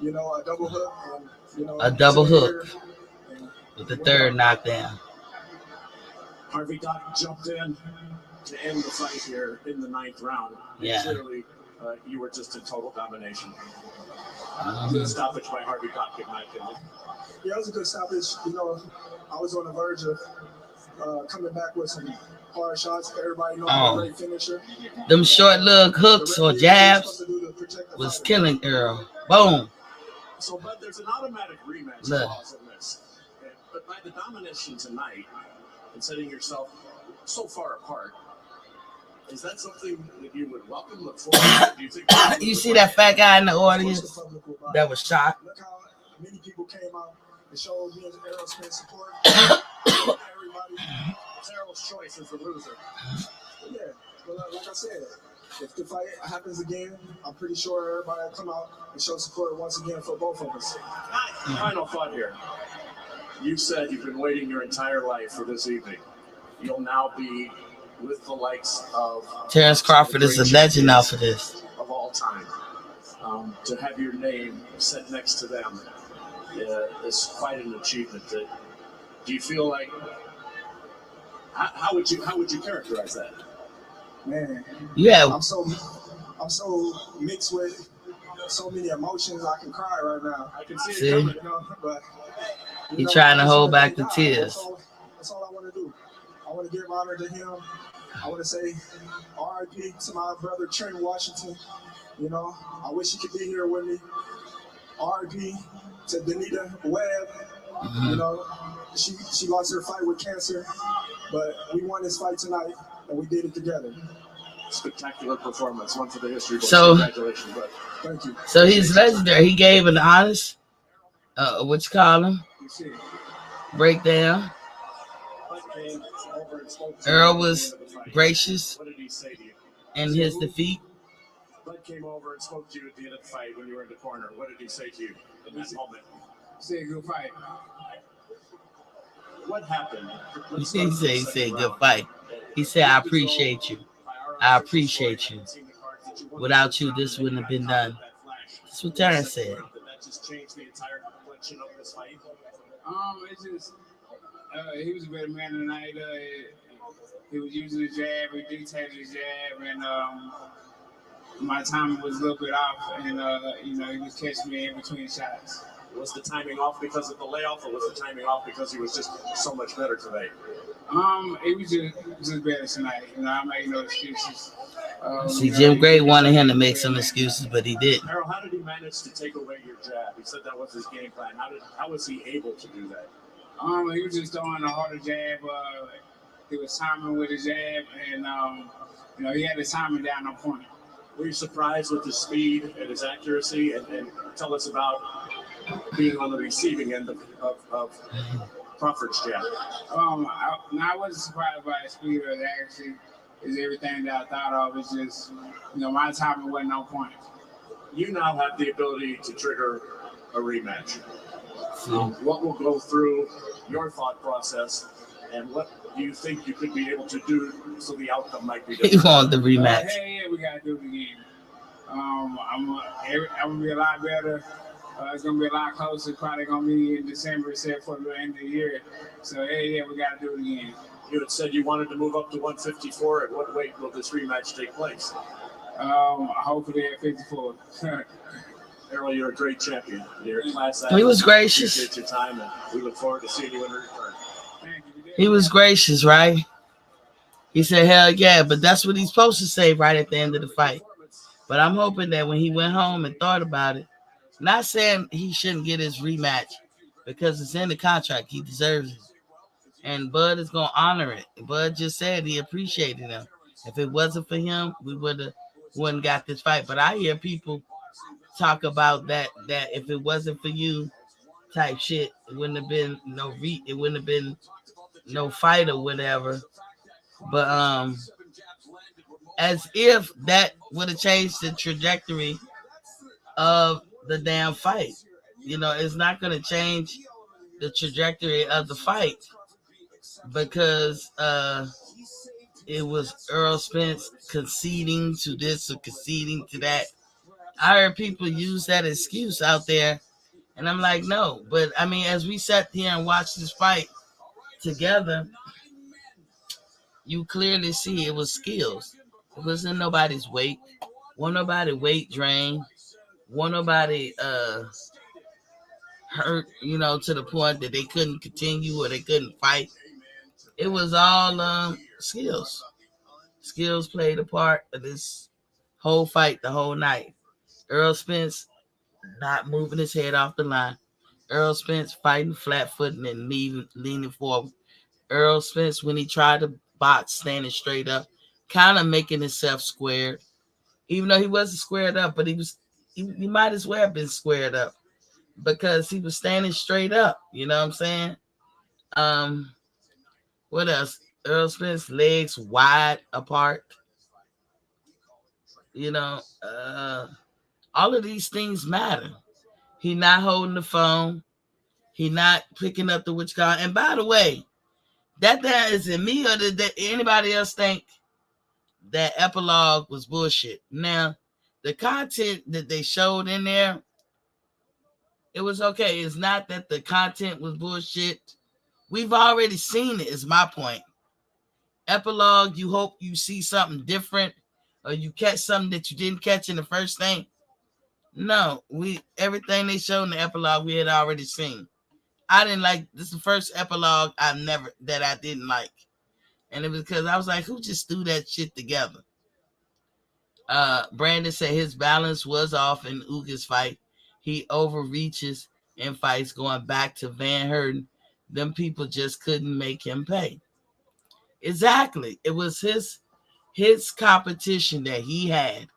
a double hook, and A double to the hook ear, and with the third knockdown. Harvey Dock jumped in to end the fight here in the 9th round. Yeah. Clearly, you were just in total domination. Mhm. Good stoppage by Harvey Dock, in my opinion. Yeah, it was a good stoppage. I was on the verge of coming back with some hard shots. Everybody knows I'm a great finisher. Them short little hooks or jabs was killing Errol. Boom. So, but there's an automatic rematch Look. clause in this. But by the domination tonight and setting yourself so far apart, is that something that you would welcome, look forward to? Do you think You see that fat guy in the audience that was shocked? Look how many people came out and showed me and Errol Spence support. Everybody. It's Errol's choice as the loser. Yeah, but like I said, if the fight happens again, I'm pretty sure everybody will come out and show support once again for both of us. Final thought here. You said you've been waiting your entire life for this evening. You'll now be with the likes of Terrence Crawford is a legend now for this. Of all time. To have your name set next to them is quite an achievement. Do you feel like how would you characterize that? Man, Yeah. I'm so mixed with so many emotions. I can cry right now. I can see it coming. But He's trying to hold back the tears. That's all I want to do. I want to give honor to him. I want to say R.I.P. to my brother Trent Washington. I wish he could be here with me. R.I.P. to Danita Webb. She lost her fight with cancer, but we won this fight tonight, and we did it together. Spectacular performance, one for the history books. So, congratulations, bro. Thank you. So he's legendary. He gave an honest, what you call him, breakdown. Errol was gracious in his defeat. Bud came over and spoke to you at the end of the fight when you were in the corner. What did he say to you in that moment? He said, "Good fight." What happened? He said, good fight. He said, I appreciate you. I appreciate you. Without you, this wouldn't have been done. That's what Terrence said. That just changed the entire complexion of this fight. It's just he was a better man tonight. He was using the jab, he dictated the jab, and my timing was a little bit off, and he was catching me in between shots. Was the timing off because of the layoff, or was the timing off because he was just so much better today? It was just better tonight. I make no excuses. See, Jim Gray wanted him to make some excuses, but he didn't. Errol, how did he manage to take away your jab? He said that was his game plan. How was he able to do that? He was just throwing a harder jab. He was timing with his jab, and he had his timing down on point. Were you surprised with his speed and his accuracy? And tell us about being on the receiving end of Crawford's jab. I wasn't surprised by his speed or his accuracy. It's everything that I thought of. It's just, my timing wasn't on point. You now have the ability to trigger a rematch. What will go through your thought process, and what do you think you could be able to do so the outcome might be different? He wanted the rematch. We gotta do it again. I'm gonna be a lot better. It's gonna be a lot closer. Probably gonna be in December, except for the end of the year. So we gotta do it again. You had said you wanted to move up to 154. At what weight will this rematch take place? Hopefully at 54. Errol, you're a great champion. You're a class act. He was gracious. Appreciate your time, and we look forward to seeing you in return. Thank you. He was gracious, right? He said, hell yeah, but that's what he's supposed to say right at the end of the fight. But I'm hoping that when he went home and thought about it, not saying he shouldn't get his rematch because it's in the contract. He deserves it. And Bud is going to honor it. Bud just said he appreciated him. If it wasn't for him, we wouldn't got this fight. But I hear people talk about that if it wasn't for you type shit, it wouldn't have been no fight or whatever. But as if that would have changed the trajectory of the damn fight. It's not going to change the trajectory of the fight because it was Errol Spence conceding to this or conceding to that. I heard people use that excuse out there, and I'm like, no. But I mean, as we sat here and watched this fight together, you clearly see it was skills. It wasn't nobody's weight. Wasn't nobody weight drained. Wasn't nobody hurt, to the point that they couldn't continue or they couldn't fight. It was all skills. Skills played a part of this whole fight the whole night. Errol Spence not moving his head off the line. Errol Spence fighting flat footing and leaning forward. Errol Spence, when he tried to box, standing straight up, kind of making himself squared. Even though he wasn't squared up, but he might as well have been squared up because he was standing straight up. You know what I'm saying? What else? Errol Spence legs wide apart. All of these things matter. He not holding the phone. He not picking up the which guy. And by the way, that is it me or did anybody else think that epilogue was bullshit? Now, the content that they showed in there, it was okay. It's not that the content was bullshit. We've already seen it, is my point. Epilogue, you hope you see something different or you catch something that you didn't catch in the first thing. No, everything they showed in the epilogue we had already seen. I didn't like this. Is the first epilogue I didn't like, and it was because I was like, who just threw that shit together? Brandon said his balance was off in Uga's fight. He overreaches in fights, going back to Van Herden. Them people just couldn't make him pay. Exactly, it was his competition that he had.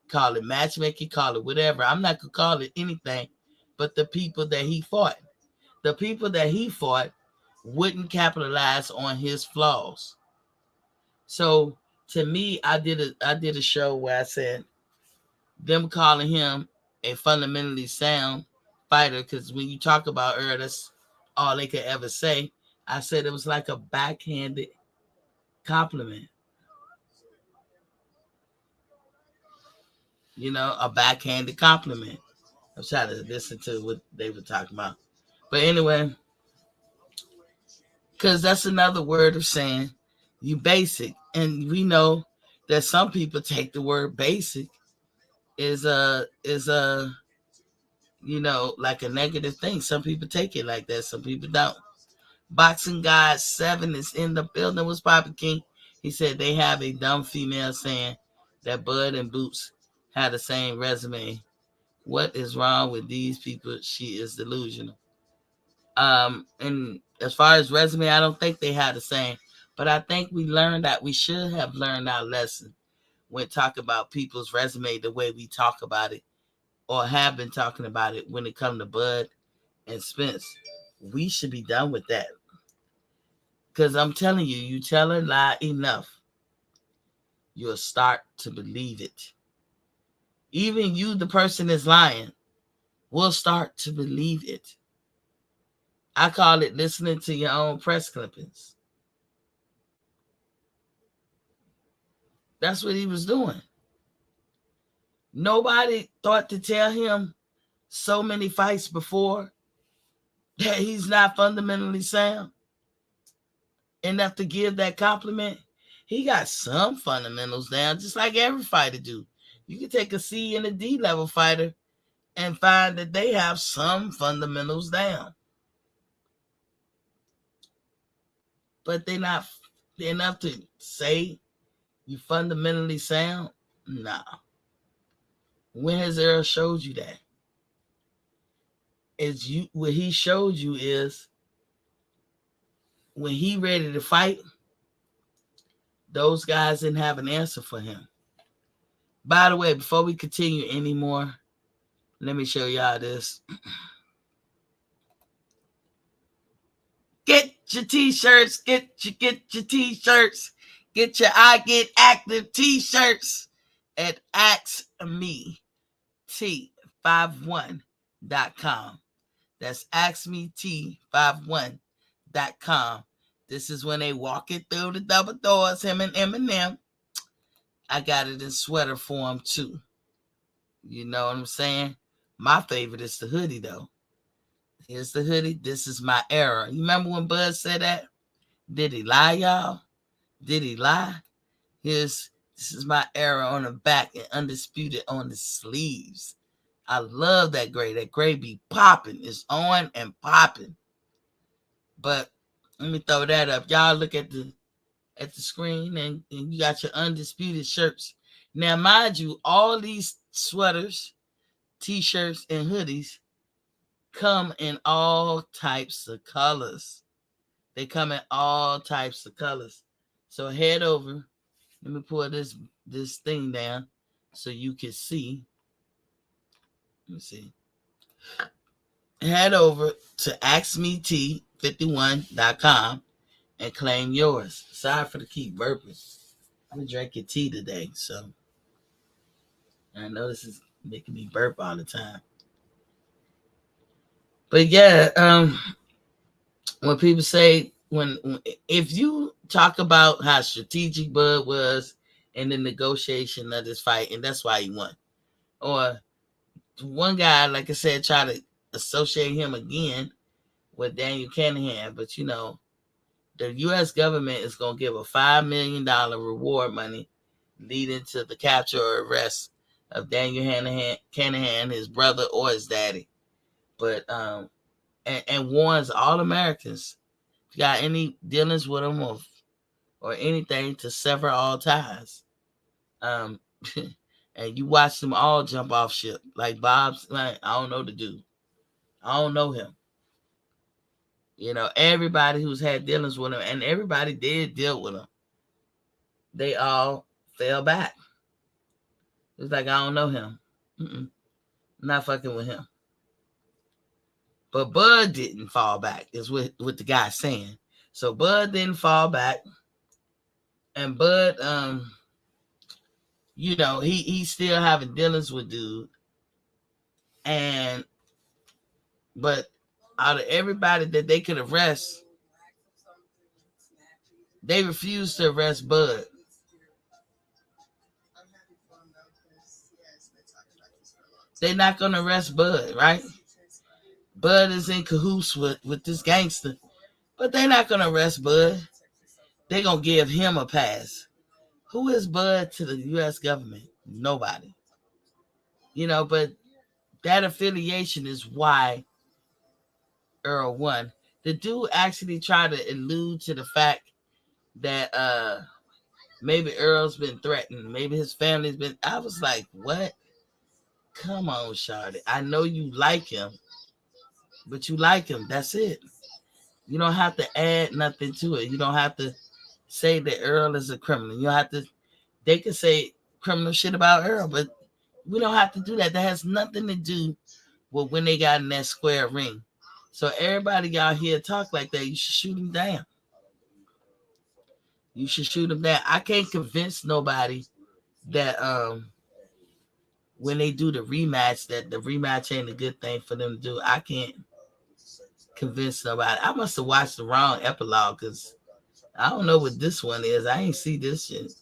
Call it matchmaking, call it whatever. I'm not gonna call it anything, but the people that he fought. The people that he fought wouldn't capitalize on his flaws. So to me, I did a show where I said them calling him a fundamentally sound fighter, because when you talk about Earl, that's all they could ever say. I said it was like a backhanded compliment. A backhanded compliment. I'm trying to listen to what they were talking about. But anyway, because that's another word of saying you basic. And we know that some people take the word basic is like a negative thing. Some people take it like that. Some people don't. Boxing Guy 7 is in the building. Was Poppy King? He said they have a dumb female saying that Bud and Boots had the same resume. What is wrong with these people? She is delusional. And as far as resume, I don't think they had the same. But I think we should have learned our lesson when talk about people's resume the way we talk about it or have been talking about it when it comes to Bud and Spence. We should be done with that. Because I'm telling you, you tell a lie enough, you'll start to believe it. Even you, the person that's lying, will start to believe it. I call it listening to your own press clippings. That's what he was doing. Nobody thought to tell him so many fights before that he's not fundamentally sound enough to give that compliment. He got some fundamentals down, just like every fighter do. You can take a C and a D level fighter and find that they have some fundamentals down. But they're not enough to say you fundamentally sound. Nah. When has Errol showed you that? What he showed you is when he ready to fight, those guys didn't have an answer for him. By the way, before we continue anymore, let me show y'all this. Get your t-shirts. Get your t-shirts. Get your I Get Active t-shirts at AskMeT51.com. That's AskMeT51.com. This is when they walk it through the double doors, him and Eminem. I got it in sweater form too. You know what I'm saying? My favorite is the hoodie though. Here's the hoodie. This is my era. You remember when Bud said that? Did he lie, y'all? Did he lie? This is my era on the back and undisputed on the sleeves. I love that gray. That gray be popping. It's on and popping. But let me throw that up. Y'all look at the screen and you got your undisputed shirts. Now, mind you, all these sweaters, t-shirts, and hoodies come in all types of colors. They come in all types of colors. So head over. Let me pull this thing down so you can see. Let me see. Head over to axmet51.com and claim yours. Sorry for the keep burping. I'm drinking tea today, so I know this is making me burp all the time. But yeah, when people say if you talk about how strategic Bud was in the negotiation of this fight, and that's why he won, or one guy, like I said, try to associate him again with Daniel Canahan, but the U.S. government is going to give a $5 million reward money leading to the capture or arrest of Daniel Canahan, his brother or his daddy. But and warns all Americans, if you got any dealings with them or anything, to sever all ties. And you watch them all jump off ship. Like Bob's, like, I don't know the dude. I don't know him. Everybody who's had dealings with him, and everybody did deal with him, they all fell back. It's like, I don't know him. Not fucking with him. But Bud didn't fall back, is what the guy's saying. So Bud didn't fall back. And Bud, he's still having dealings with dude. But out of everybody that they could arrest, they refused to arrest Bud. They're not going to arrest Bud, right? Bud is in cahoots with this gangster. But they're not going to arrest Bud. They're going to give him a pass. Who is Bud to the U.S. government? Nobody. But that affiliation is why Earl won. The dude actually tried to allude to the fact that maybe Earl's been threatened. Maybe his family's been. I was like, what? Come on, Shawty. I know you like him, but you like him. That's it. You don't have to add nothing to it. You don't have to say that Earl is a criminal. You don't have to. They can say criminal shit about Earl, but we don't have to do that. That has nothing to do with when they got in that square ring. So everybody out here talk like that, you should shoot him down. You should shoot him down. I can't convince nobody that when they do the rematch, that the rematch ain't a good thing for them to do. I can't convince nobody. I must have watched the wrong epilogue because I don't know what this one is. I ain't see this shit.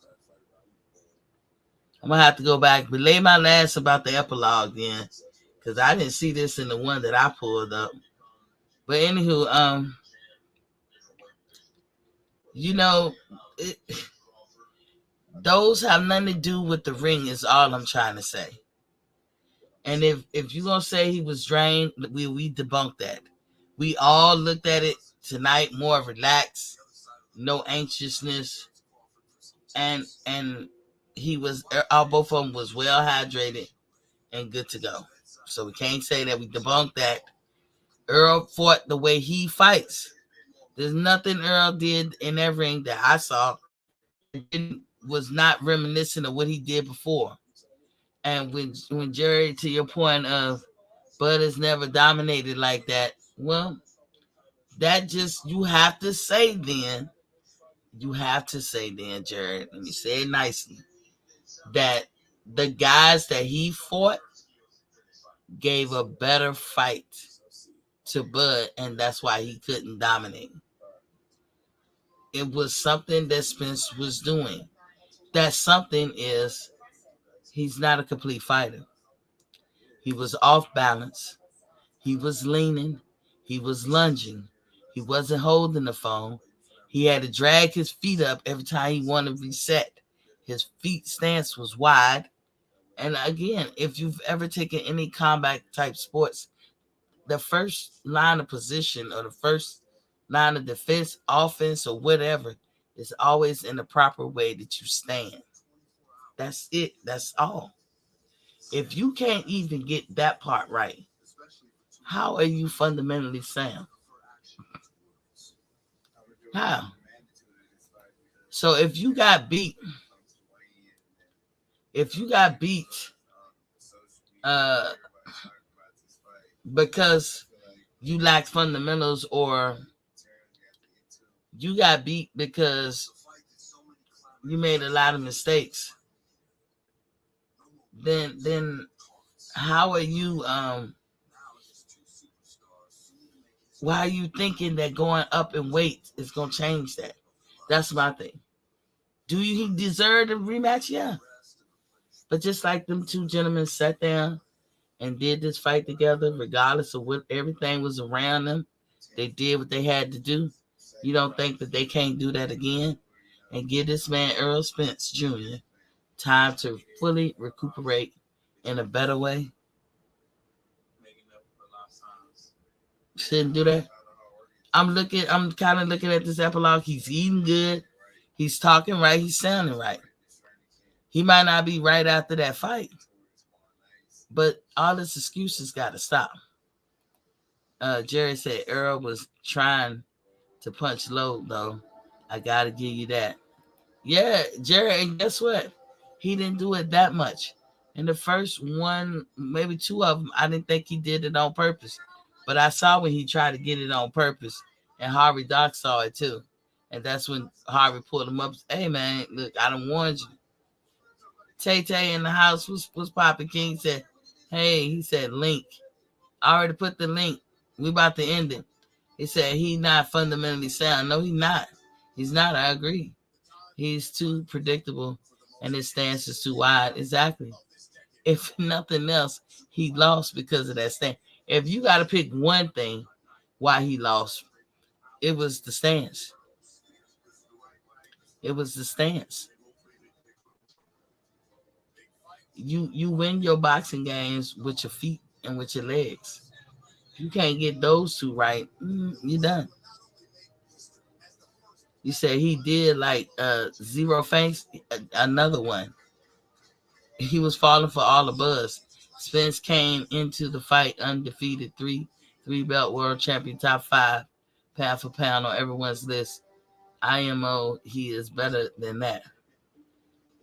I'm gonna have to go back, relay my last about the epilogue then, because I didn't see this in the one that I pulled up. But anywho, those have nothing to do with the ring is all I'm trying to say. And if you're gonna say he was drained, we debunk that. We all looked at it tonight more relaxed, no anxiousness, and he was both of them was well hydrated and good to go. So we can't say that we debunked that. Earl fought the way he fights. There's nothing Earl did in that ring that I saw that was not reminiscent of what he did before. And when Jerry, to your point of Bud has never dominated like that, well, that just you have to say then, Jared, let me say it nicely, that the guys that he fought gave a better fight to Bud, and that's why he couldn't dominate. It was something that Spence was doing. That something is he's not a complete fighter. He was off balance. He was leaning. He was lunging. He wasn't holding the phone. He had to drag his feet up every time he wanted to reset. His feet stance was wide. And again, if you've ever taken any combat type sports, the first line of position or the first line of defense, offense, or whatever is always in the proper way that you stand. That's it. That's all. If you can't even get that part right, how are you fundamentally sound? How? So if you got beat uh because you lack fundamentals, or you got beat because you made a lot of mistakes, then how are you why are you thinking that going up in weight is gonna change that? That's my thing. Do he deserve a rematch? Yeah. But just like them two gentlemen sat down and did this fight together, regardless of what everything was around them, they did what they had to do. You don't think that they can't do that again and give this man Errol Spence Jr. time to fully recuperate in a better way? Shouldn't do that. I'm kind of looking at this epilogue. He's eating good. He's talking right. He's sounding right. He might not be right after that fight, but all this excuses got to stop. Jerry said Errol was trying to punch low, though. I got to give you that. Yeah, Jerry, and guess what? He didn't do it that much. In the first one, maybe two of them, I didn't think he did it on purpose. But I saw when he tried to get it on purpose, and Harvey Doc saw it too. And that's when Harvey pulled him up. Hey, man, look, I done warned you. Tay Tay in the house was Poppy King said, hey, he said, link. I already put the link. We about to end it. He said he not fundamentally sound. No, he's not. He's not. I agree. He's too predictable, and his stance is too wide. Exactly. If nothing else, he lost because of that stance. If you got to pick one thing why he lost, it was the stance. It was the stance. You win your boxing games with your feet and with your legs. If you can't get those two right, you're done. You said he did like zero face, another one. He was falling for all the buzz. Spence came into the fight undefeated, three belt world champion, top 5 pound for pound on everyone's list. IMO, he is better than that.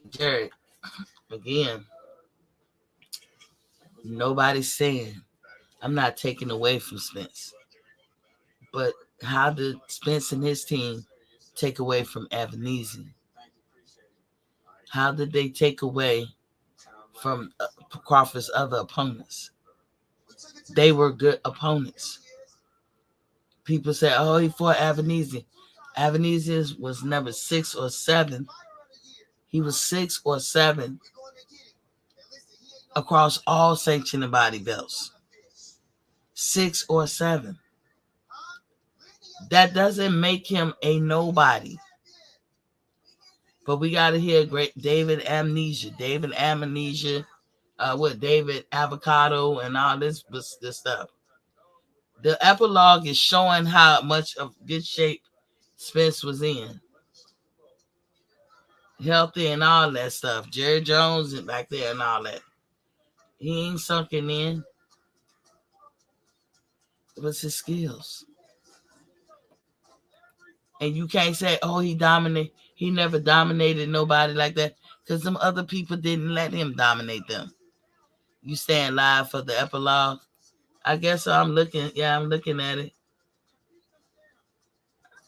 Jared, again, nobody's saying I'm not taking away from Spence. But how did Spence and his team take away from Avanese? How did they take away from Crawford's other opponents? They were good opponents. People say, oh, he fought Avanese. Avanese was number 6 or 7. He was 6 or 7 across all sanctioned body belts. 6 or 7. That doesn't make him a nobody. But we got to hear great David Amnesia, David Avocado, and all this stuff. The epilogue is showing how much of good shape Spence was in. Healthy and all that stuff. Jerry Jones and back there and all that. He ain't sunken in. It was his skills. And you can't say, oh, he dominated. He never dominated nobody like that, because some other people didn't let him dominate them. You stand live for the epilogue? I guess so. I'm looking at it.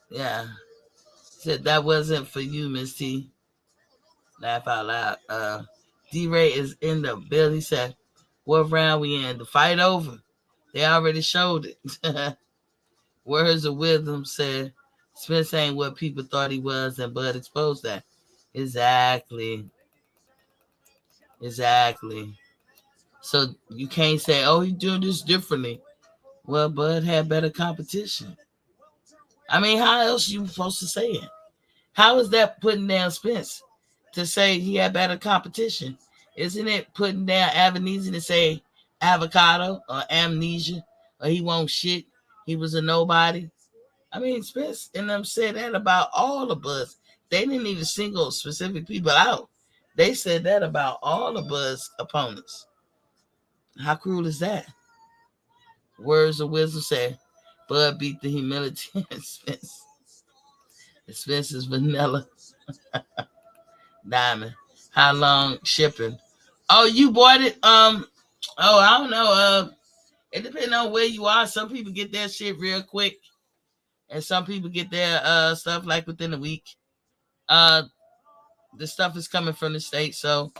Yeah. Said that wasn't for you, Miss T. Laugh out loud. D-Ray is in the bill. He said, what round we in? The fight over. They already showed it. Words of wisdom said, Spence ain't what people thought he was, and Bud exposed that. Exactly. So you can't say, oh, he's doing this differently. Well, Bud had better competition. I mean, how else you supposed to say it? How is that putting down Spence to say he had better competition? Isn't it putting down Avanesia to say avocado or amnesia or he won't shit? He was a nobody. I mean, Spence and them said that about all of us. They didn't even single specific people out. They said that about all of Bud's opponents. How cruel is that? Words of wisdom say, Bud beat the humility in Spence. Spence is vanilla. Diamond. How long shipping? Oh, you bought it? I don't know. It depends on where you are. Some people get their shit real quick, and some people get their stuff like within a week. Uh, the stuff is coming from the States, so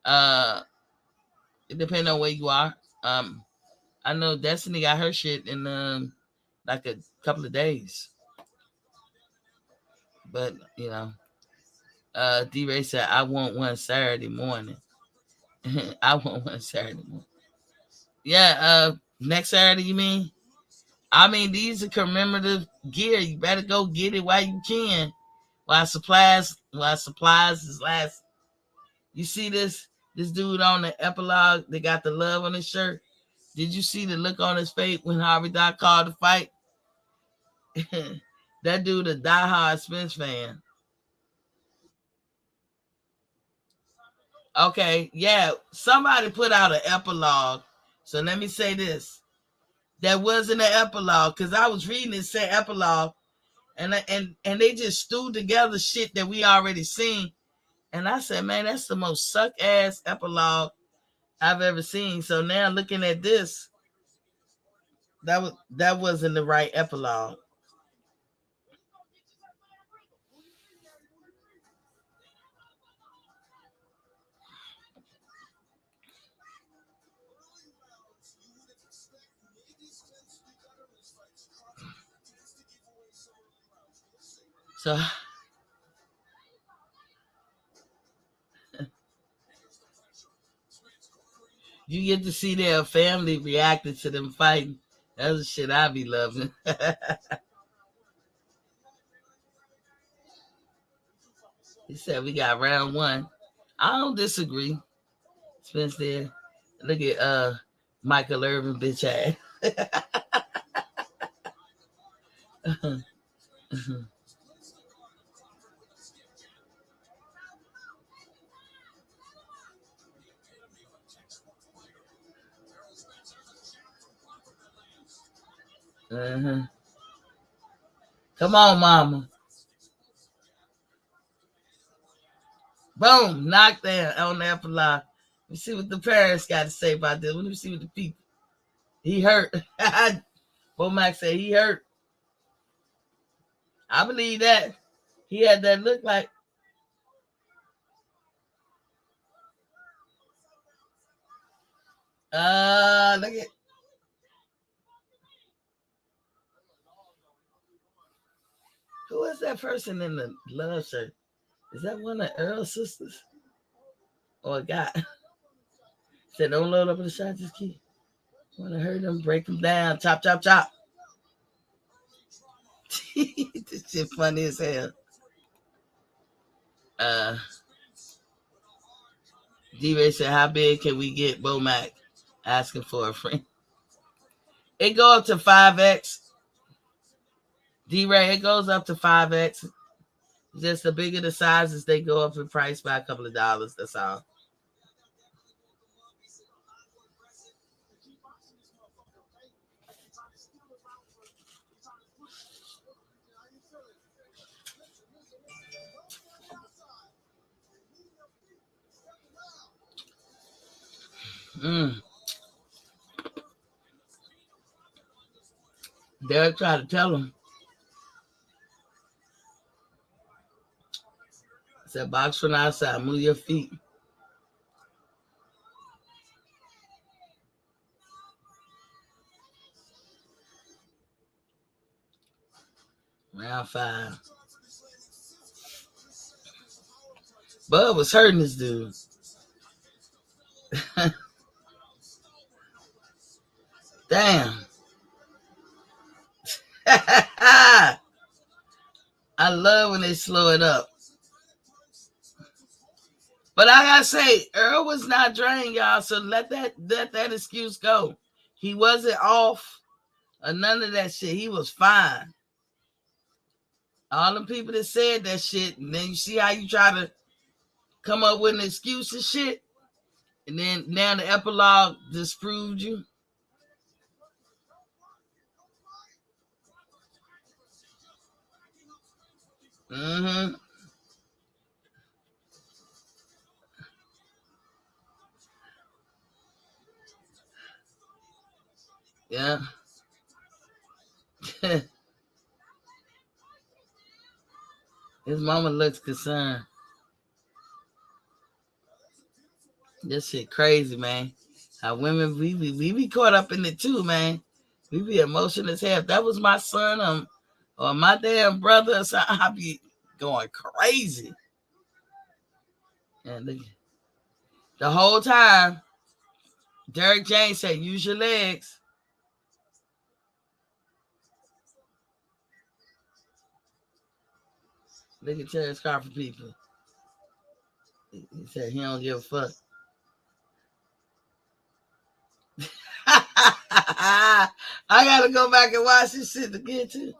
it depends on where you are. I know Destiny got her shit in like a couple of days, but D-Ray said I want one Saturday morning. I want one Saturday morning. Yeah, next Saturday you mean? I mean, these are commemorative gear. You better go get it while you can, while supplies is last. You see this dude on the epilogue? They got the love on his shirt. Did you see the look on his face when Harvey Doc called to fight? That dude a diehard Spence fan. Okay, yeah. Somebody put out an epilogue. So let me say this. That wasn't an epilogue because I was reading it said epilogue, and they just stewed together shit that we already seen. And I said, man, that's the most suck ass epilogue I've ever seen. So now looking at this, that wasn't the right epilogue. So you get to see their family reacting to them fighting. That's the shit I be loving. He said we got round one. I don't disagree. Spence there. Look at Michael Irvin bitch ass. Uh-huh. Come on, mama. Boom, knockdown on the apple line. Let me see what the parents got to say about this. Let me see what the people. He hurt. Bomac said he hurt. I believe that. He had that look like. Look at. Who is that person in the love shirt? Is that one of Errol's sisters? Or a guy? Said don't load up the shot, just keep. Want to hurt them, break them down, chop, chop, chop. This shit funny as hell. D-Ray said, how big can we get Bomac? Asking for a friend. It go up to 5X. D-Ray, it goes up to 5X. Just the bigger the sizes, they go up in price by a couple of dollars. That's all. Derek tried to tell him. Said, box from outside, move your feet. Round 5. Bud was hurting this dude. Damn. I love when they slow it up. But I gotta say, Earl was not drained, y'all. So let that excuse go. He wasn't off or none of that shit. He was fine. All the people that said that shit, and then you see how you try to come up with an excuse and shit, and then now the epilogue disproved you. Mm-hmm. Yeah. His mama looks concerned. This shit crazy, man. How women we be caught up in it too, man. We be emotional as hell. If that was my son or my damn brother or something, I'd be going crazy. And the whole time, Derek James said, use your legs. Look at Terrence Crawford people. He said he don't give a fuck. I gotta go back and watch this shit again too.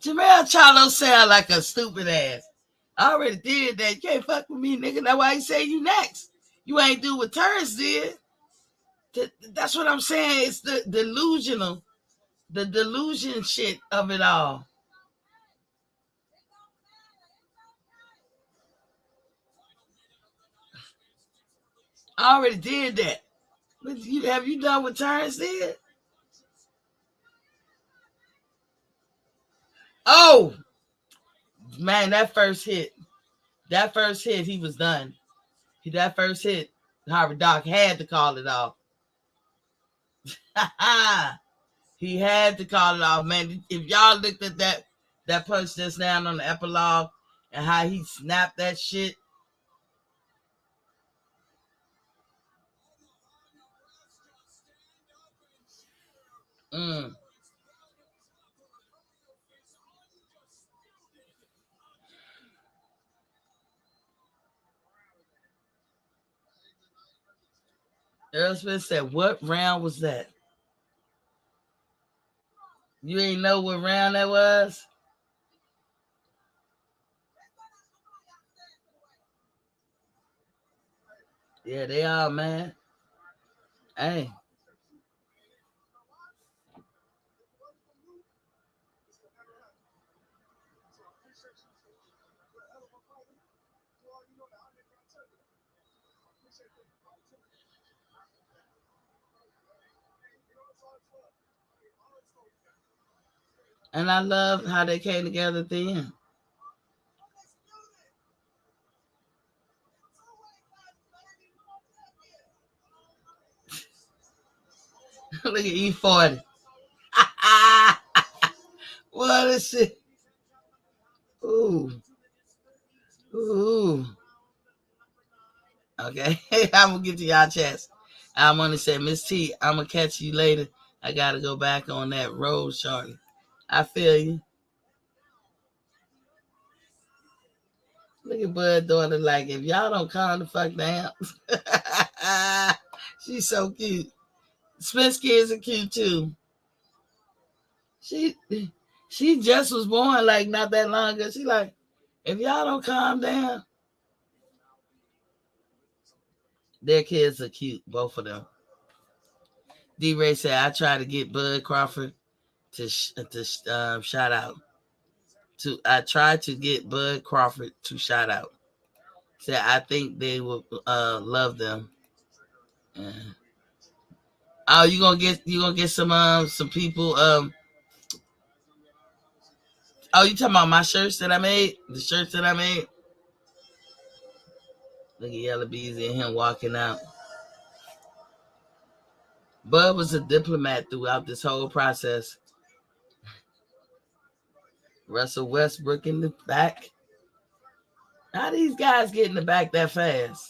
Jamel Charlo sound like a stupid ass. I already did that. You can't fuck with me, nigga. That's why he say you next. You ain't do what Terrence did. That's what I'm saying. It's the delusional, the delusion shit of it all. I already did that. Have you done what Terrence did? Oh, man, that first hit, he was done. That first hit, Harvard Doc had to call it off. He had to call it off, man. If y'all looked at that punch just now on the epilogue and how he snapped that shit. Errol Spence said, what round was that? You ain't know what round that was? Yeah, they are, man. Hey. And I love how they came together at the end. Look at E40. What is shit? Ooh. Ooh. Okay. I'm going to get to y'all chats. I'm going to say, Miss T, I'm going to catch you later. I got to go back on that road, shorty. I feel you. Look at Bud daughter like, if y'all don't calm the fuck down. She's so cute. Spence kids are cute too. She just was born like not that long ago. She like, if y'all don't calm down. Their kids are cute, both of them. D-Ray said, I tried to get Bud Crawford to shout out. I tried to get Bud Crawford to shout out. Said, I think they will love them. Yeah. Oh, you gonna get some people. Oh, you talking about my shirts that I made? The shirts that I made. Look at Yellow Beezy and him walking out. Bud was a diplomat throughout this whole process. Russell Westbrook in the back. How these guys get in the back that fast?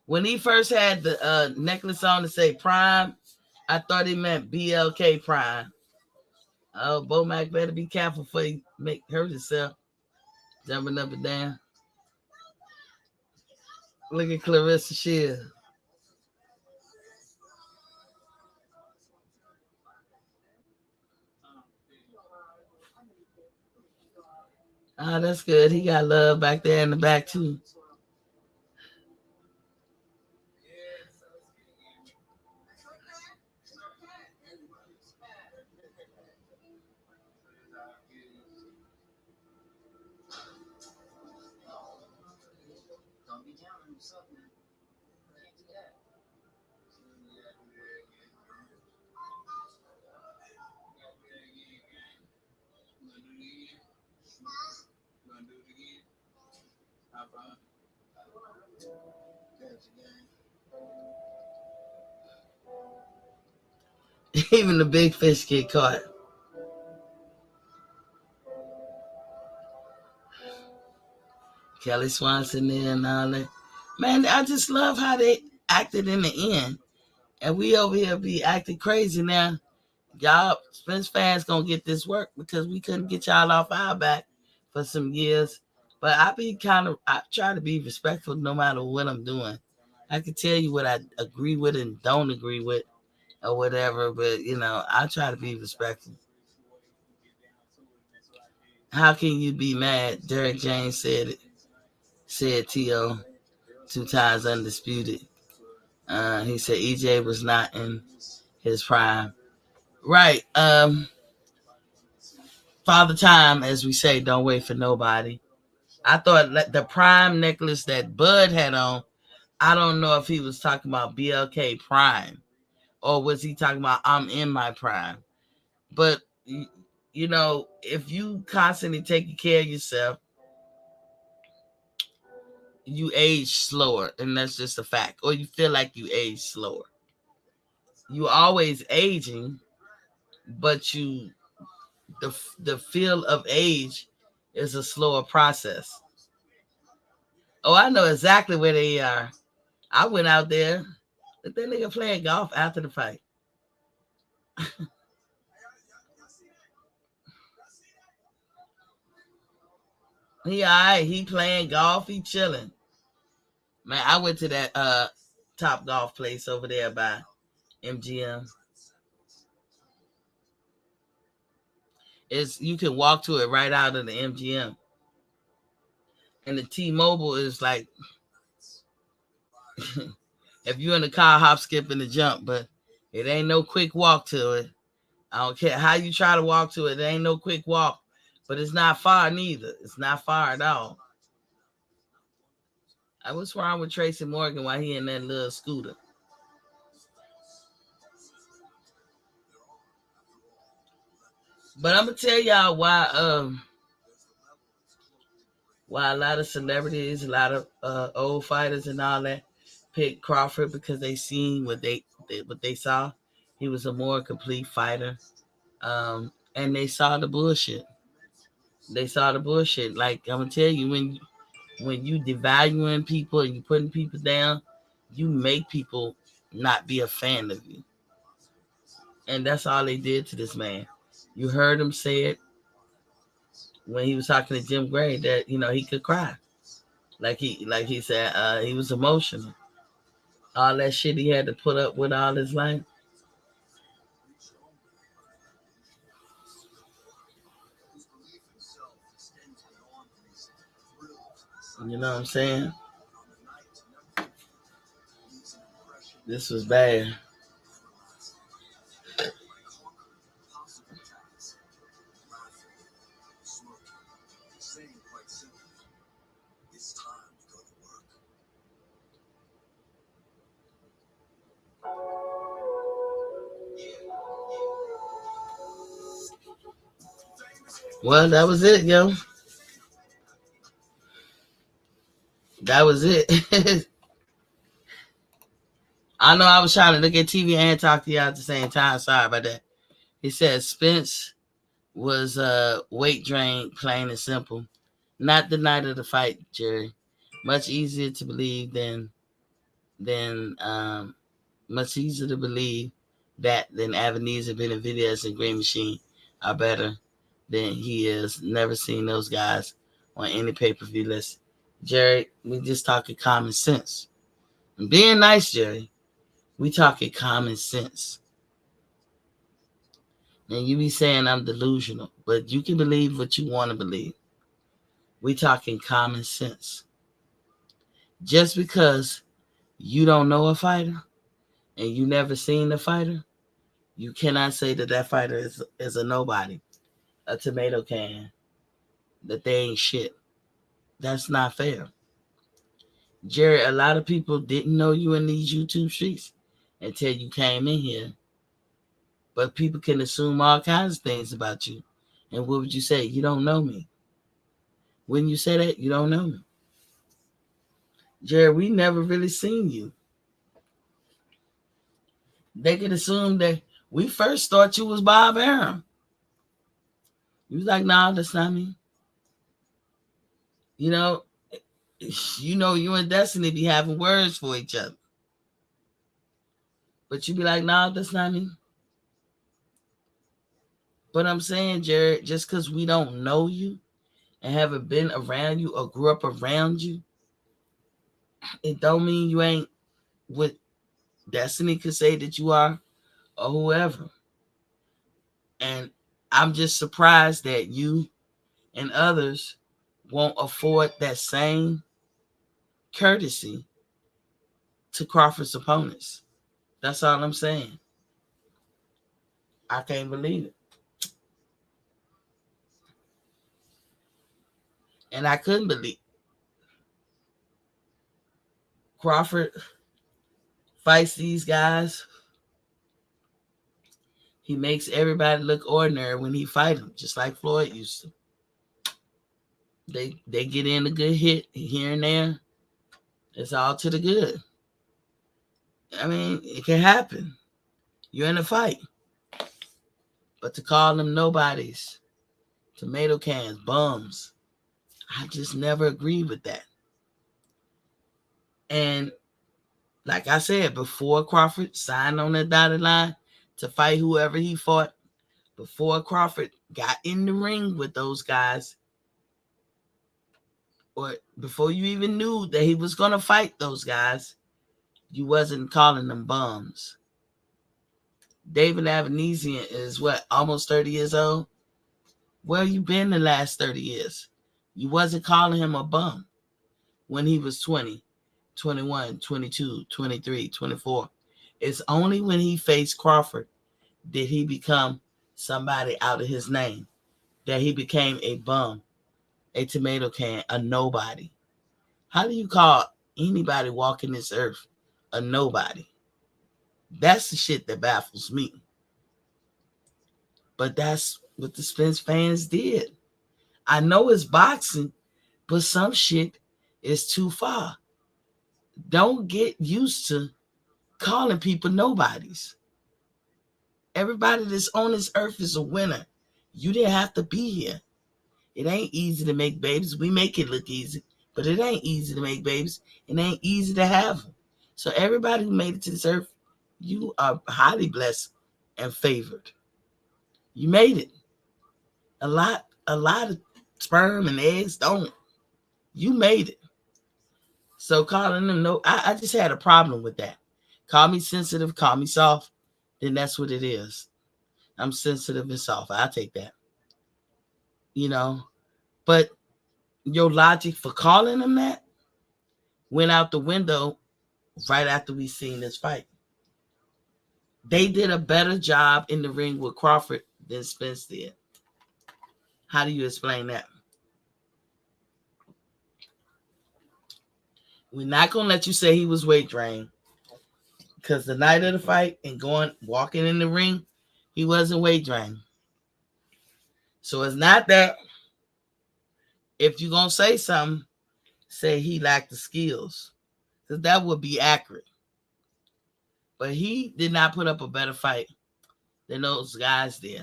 When he first had the necklace on to say Prime, I thought he meant BLK Prime. Oh, Bo Mac better be careful before he hurt himself. Jumping up and down. Look at Clarissa Shields. Oh, that's good. He got love back there in the back, too. Even the big fish get caught. Kelly Swanson there and all that. Man, I just love how they acted in the end. And we over here be acting crazy now. Y'all, Spence fans gonna get this work because we couldn't get y'all off our back for some years. But I try to be respectful no matter what I'm doing. I can tell you what I agree with and don't agree with or whatever, but I try to be respectful. How can you be mad? Derek James said T.O. 2 times undisputed. He said EJ was not in his prime. Right. Father Time, as we say, don't wait for nobody. I thought the prime necklace that Bud had on, I don't know if he was talking about BLK Prime or was he talking about I'm in my prime. But, if you constantly taking care of yourself, you age slower, and that's just a fact. Or you feel like you age slower. You always aging, but the feel of age is a slower process. Oh, I know exactly where they are. I went out there. That nigga playing golf after the fight. He all right. He playing golf. He chilling. Man, I went to that Top Golf place over there by MGM. You can walk to it right out of the MGM. And the T-Mobile is like if you're in the car, hop, skip, and the jump, but it ain't no quick walk to it. I don't care how you try to walk to it. It ain't no quick walk, but it's not far neither. It's not far at all. What's wrong with Tracy Morgan while he in that little scooter? But I'm gonna tell y'all why a lot of celebrities, a lot of old fighters and all that picked Crawford because they seen what they saw. He was a more complete fighter. And they saw the bullshit. Like I'm gonna tell you, when you devaluing people and you putting people down, you make people not be a fan of you. And that's all they did to this man. You heard him say it when he was talking to Jim Gray that he could cry. Like he said, he was emotional. All that shit he had to put up with all his life. You know what I'm saying? This was bad. Well, that was it, yo. That was it. I know I was trying to look at TV and talk to y'all at the same time. Sorry about that. He said Spence was weight drain, plain and simple. Not the night of the fight, Jerry. Much easier to believe than much easier to believe that than Avenida, Benavidez, and Green Machine are better than he is. Never seen those guys on any pay-per-view list. Jerry, we just talking common sense. I'm being nice, Jerry. We talking common sense. And you be saying I'm delusional, but you can believe what you want to believe. We talking common sense. Just because you don't know a fighter and you never seen a fighter, you cannot say that that fighter is a nobody, a tomato can, that they ain't shit. That's not fair. Jerry, a lot of people didn't know you in these YouTube streets until you came in here. But people can assume all kinds of things about you. And what would you say? You don't know me. When you say that, you don't know me. Jerry, we never really seen you. They could assume that we first thought you was Bob Arum. You was like, nah, that's not me. You know, you and Destiny be having words for each other. But you be like, nah, that's not me. But I'm saying, Jared, just because we don't know you and haven't been around you or grew up around you, it don't mean you ain't what Destiny could say that you are or whoever. And I'm just surprised that you and others won't afford that same courtesy to Crawford's opponents. That's all I'm saying. I can't believe it. And I couldn't believe Crawford fights these guys. He makes everybody look ordinary when he fight them, just like Floyd used to. They get in a good hit here and there. It's all to the good. I mean, it can happen. You're in a fight. But to call them nobodies, tomato cans, bums, I just never agreed with that. And like I said, before Crawford signed on that dotted line to fight whoever he fought, before Crawford got in the ring with those guys, or before you even knew that he was going to fight those guys, you wasn't calling them bums. David Avanesian is what, almost 30 years old? Where you been the last 30 years? You wasn't calling him a bum when he was 20, 21, 22, 23, 24. It's only when he faced Crawford did he become somebody out of his name, that he became a bum, a tomato can, a nobody. How do you call anybody walking this earth a nobody? That's the shit that baffles me. But that's what the Spence fans did. I know it's boxing, but some shit is too far. Don't get used to calling people nobodies. Everybody that's on this earth is a winner. You didn't have to be here. It ain't easy to make babies. We make it look easy, but it ain't easy to make babies. It ain't easy to have them. So everybody who made it to this earth, you are highly blessed and favored. You made it. A lot of sperm and eggs don't. You made it. So calling them no, I just had a problem with that. Call me sensitive, call me soft, then that's what it is. I'm sensitive and soft. I'll take that. But your logic for calling them that went out the window right after we seen this fight. They did a better job in the ring with Crawford than Spence did. How do you explain that? We're not going to let you say he was weight drained, because the night of the fight and walking in the ring, he wasn't weight drained. So it's not that. If you're going to say something, say he lacked the skills, because that would be accurate. But he did not put up a better fight than those guys did.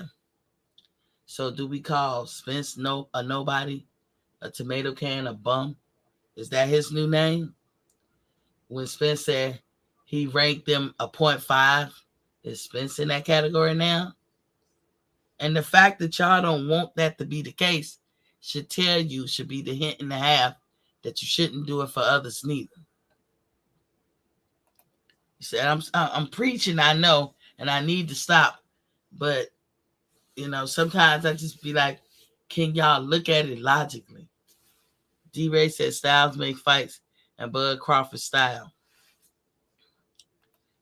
So do we call Spence a nobody, a tomato can, a bum? Is that his new name? When Spence said he ranked them a 0.5, is Spence in that category now? And the fact that y'all don't want that to be the case should be the hint and a half that you shouldn't do it for others neither. He said, I'm preaching, I know, and I need to stop. But, sometimes I just be like, can y'all look at it logically? D-Ray said Styles make fights and Bud Crawford style.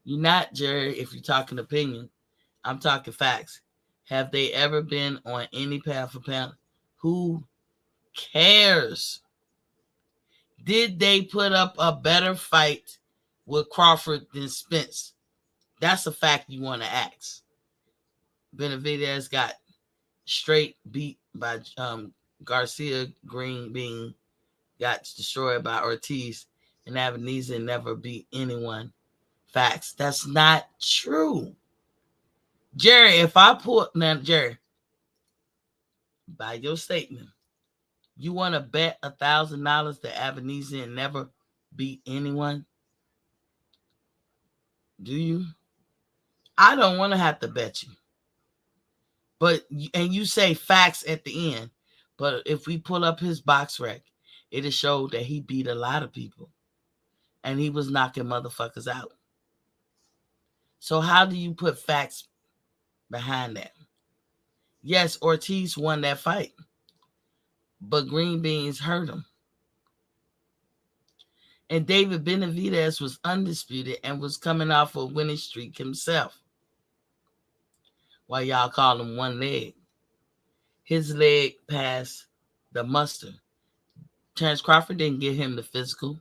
You're not, Jerry, if you're talking opinion. I'm talking facts. Have they ever been on any pound for pound? Who cares? Did they put up a better fight with Crawford than Spence? That's a fact you want to ask. Benavidez got straight beat by Garcia. Green Bean got destroyed by Ortiz. And Ebenezer never beat anyone. Facts. That's not true. Jerry, Jerry, by your statement, you want to bet $1,000 that Ebenezer never beat anyone? Do you? I don't want to have to bet you. And you say facts at the end. But if we pull up his box rec, it'll show that he beat a lot of people. And he was knocking motherfuckers out. So how do you put facts behind that? Yes, Ortiz won that fight. But Green Beans hurt him. And David Benavidez was undisputed and was coming off a winning streak himself. Why y'all call him one leg? His leg passed the muster. Terrence Crawford didn't give him the physical.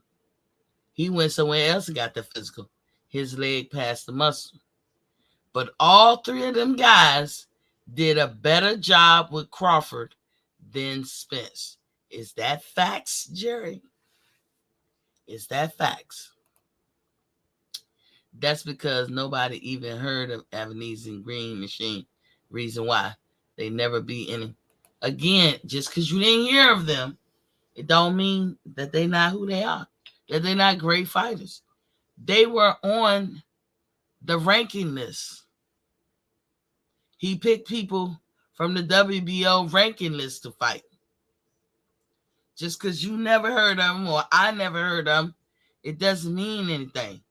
He went somewhere else and got the physical. His leg passed the muster. But all three of them guys did a better job with Crawford than Spence. Is that facts, Jerry? Is that facts? That's because nobody even heard of Ebenezer and Green Machine. Reason why. They never beat any. Again, just because you didn't hear of them, it don't mean that they're not who they are. That they're not great fighters. They were on the ranking list. He picked people from the WBO ranking list to fight. Just because you never heard of them or I never heard of them, it doesn't mean anything.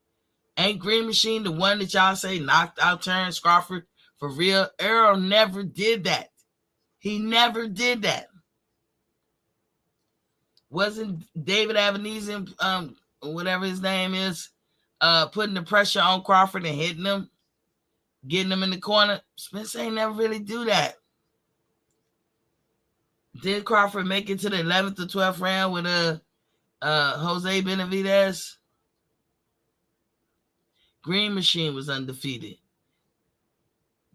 Ain't Green Machine the one that y'all say knocked out Terrence Crawford for real? Errol never did that. He never did that. Wasn't David Ebenezer, whatever his name is, putting the pressure on Crawford and hitting him, getting him in the corner? Spence ain't never really do that. Did Crawford make it to the 11th or 12th round with Jose Benavidez? Green Machine was undefeated.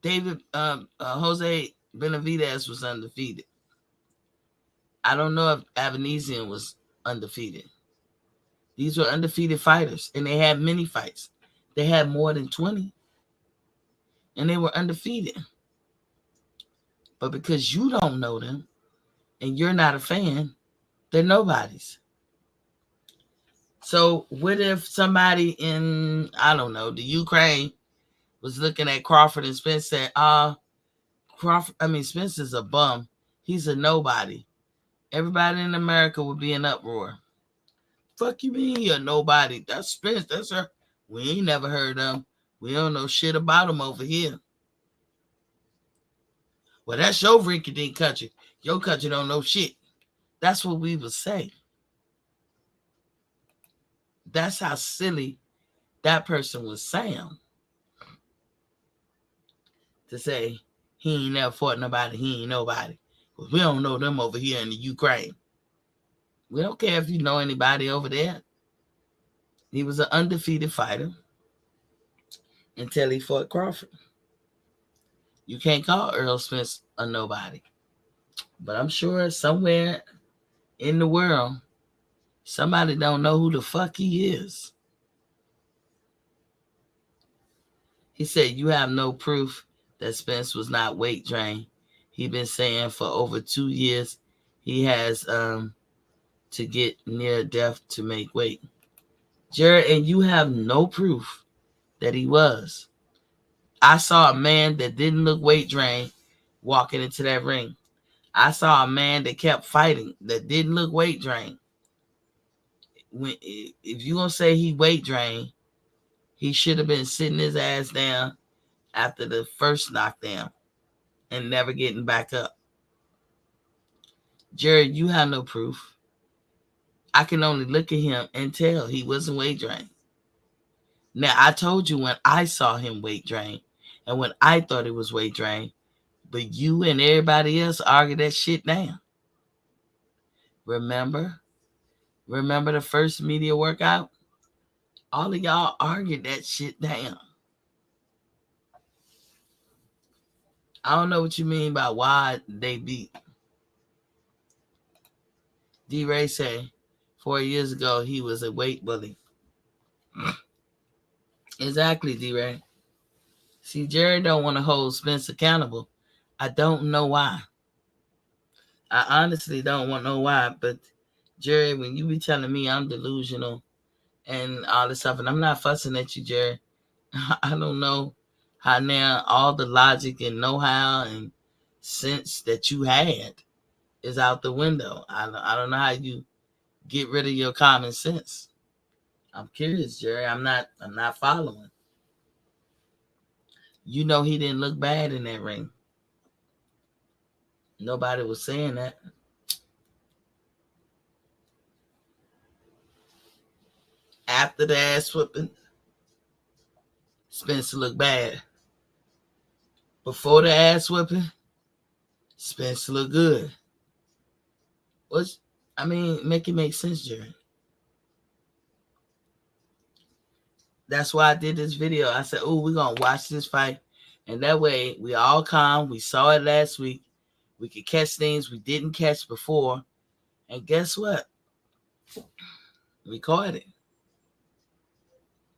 Jose Benavidez was undefeated. I don't know if Ebenezer was undefeated. These were undefeated fighters, and they had many fights. They had more than 20, and they were undefeated. But because you don't know them, and you're not a fan, they're nobodies. So what if somebody in, I don't know, the Ukraine was looking at Crawford and Spence said, Spence is a bum. He's a nobody. Everybody in America would be in uproar. Fuck you mean he a nobody? That's Spence. That's her. We ain't never heard of him. We don't know shit about him over here. Well, that's your rinky-dink country. Your country don't know shit. That's what we would say. That's how silly that person would sound. To say he ain't never fought nobody, he ain't nobody. But we don't know them over here in the Ukraine. We don't care if you know anybody over there. He was an undefeated fighter until he fought Crawford. You can't call Errol Spence a nobody. But I'm sure somewhere in the world, somebody don't know who the fuck he is. He said, you have no proof that Spence was not weight trained. He's been saying for over 2 years he has to get near death to make weight. Jared, and you have no proof that he was. I saw a man that didn't look weight drained walking into that ring. I saw a man that kept fighting that didn't look weight drained. If you're going to say he weight drained, he should have been sitting his ass down after the first knockdown and never getting back up. Jared, you have no proof. I can only look at him and tell he wasn't weight drained. Now, I told you when I saw him weight drained and when I thought it was weight drained, but you and everybody else argued that shit down. Remember? Remember the first media workout? All of y'all argued that shit down. I don't know what you mean by why they beat. D-Ray say 4 years ago he was a weight bully. Exactly, D-Ray. See, Jerry don't want to hold Spence accountable. I don't know why. I honestly don't want to know why. But Jerry, when you be telling me I'm delusional and all this stuff, and I'm not fussing at you, Jerry. I don't know how now all the logic and know-how and sense that you had is out the window. I don't know how you get rid of your common sense. I'm curious, Jerry. I'm not following. You know he didn't look bad in that ring. Nobody was saying that. After the ass whooping, Spencer looked bad. Before the ass whooping, Spencer looked good. Make it make sense, Jerry. That's why I did this video. I said, we're going to watch this fight. And that way, we all calm. We saw it last week. We could catch things we didn't catch before. And guess what? We caught it.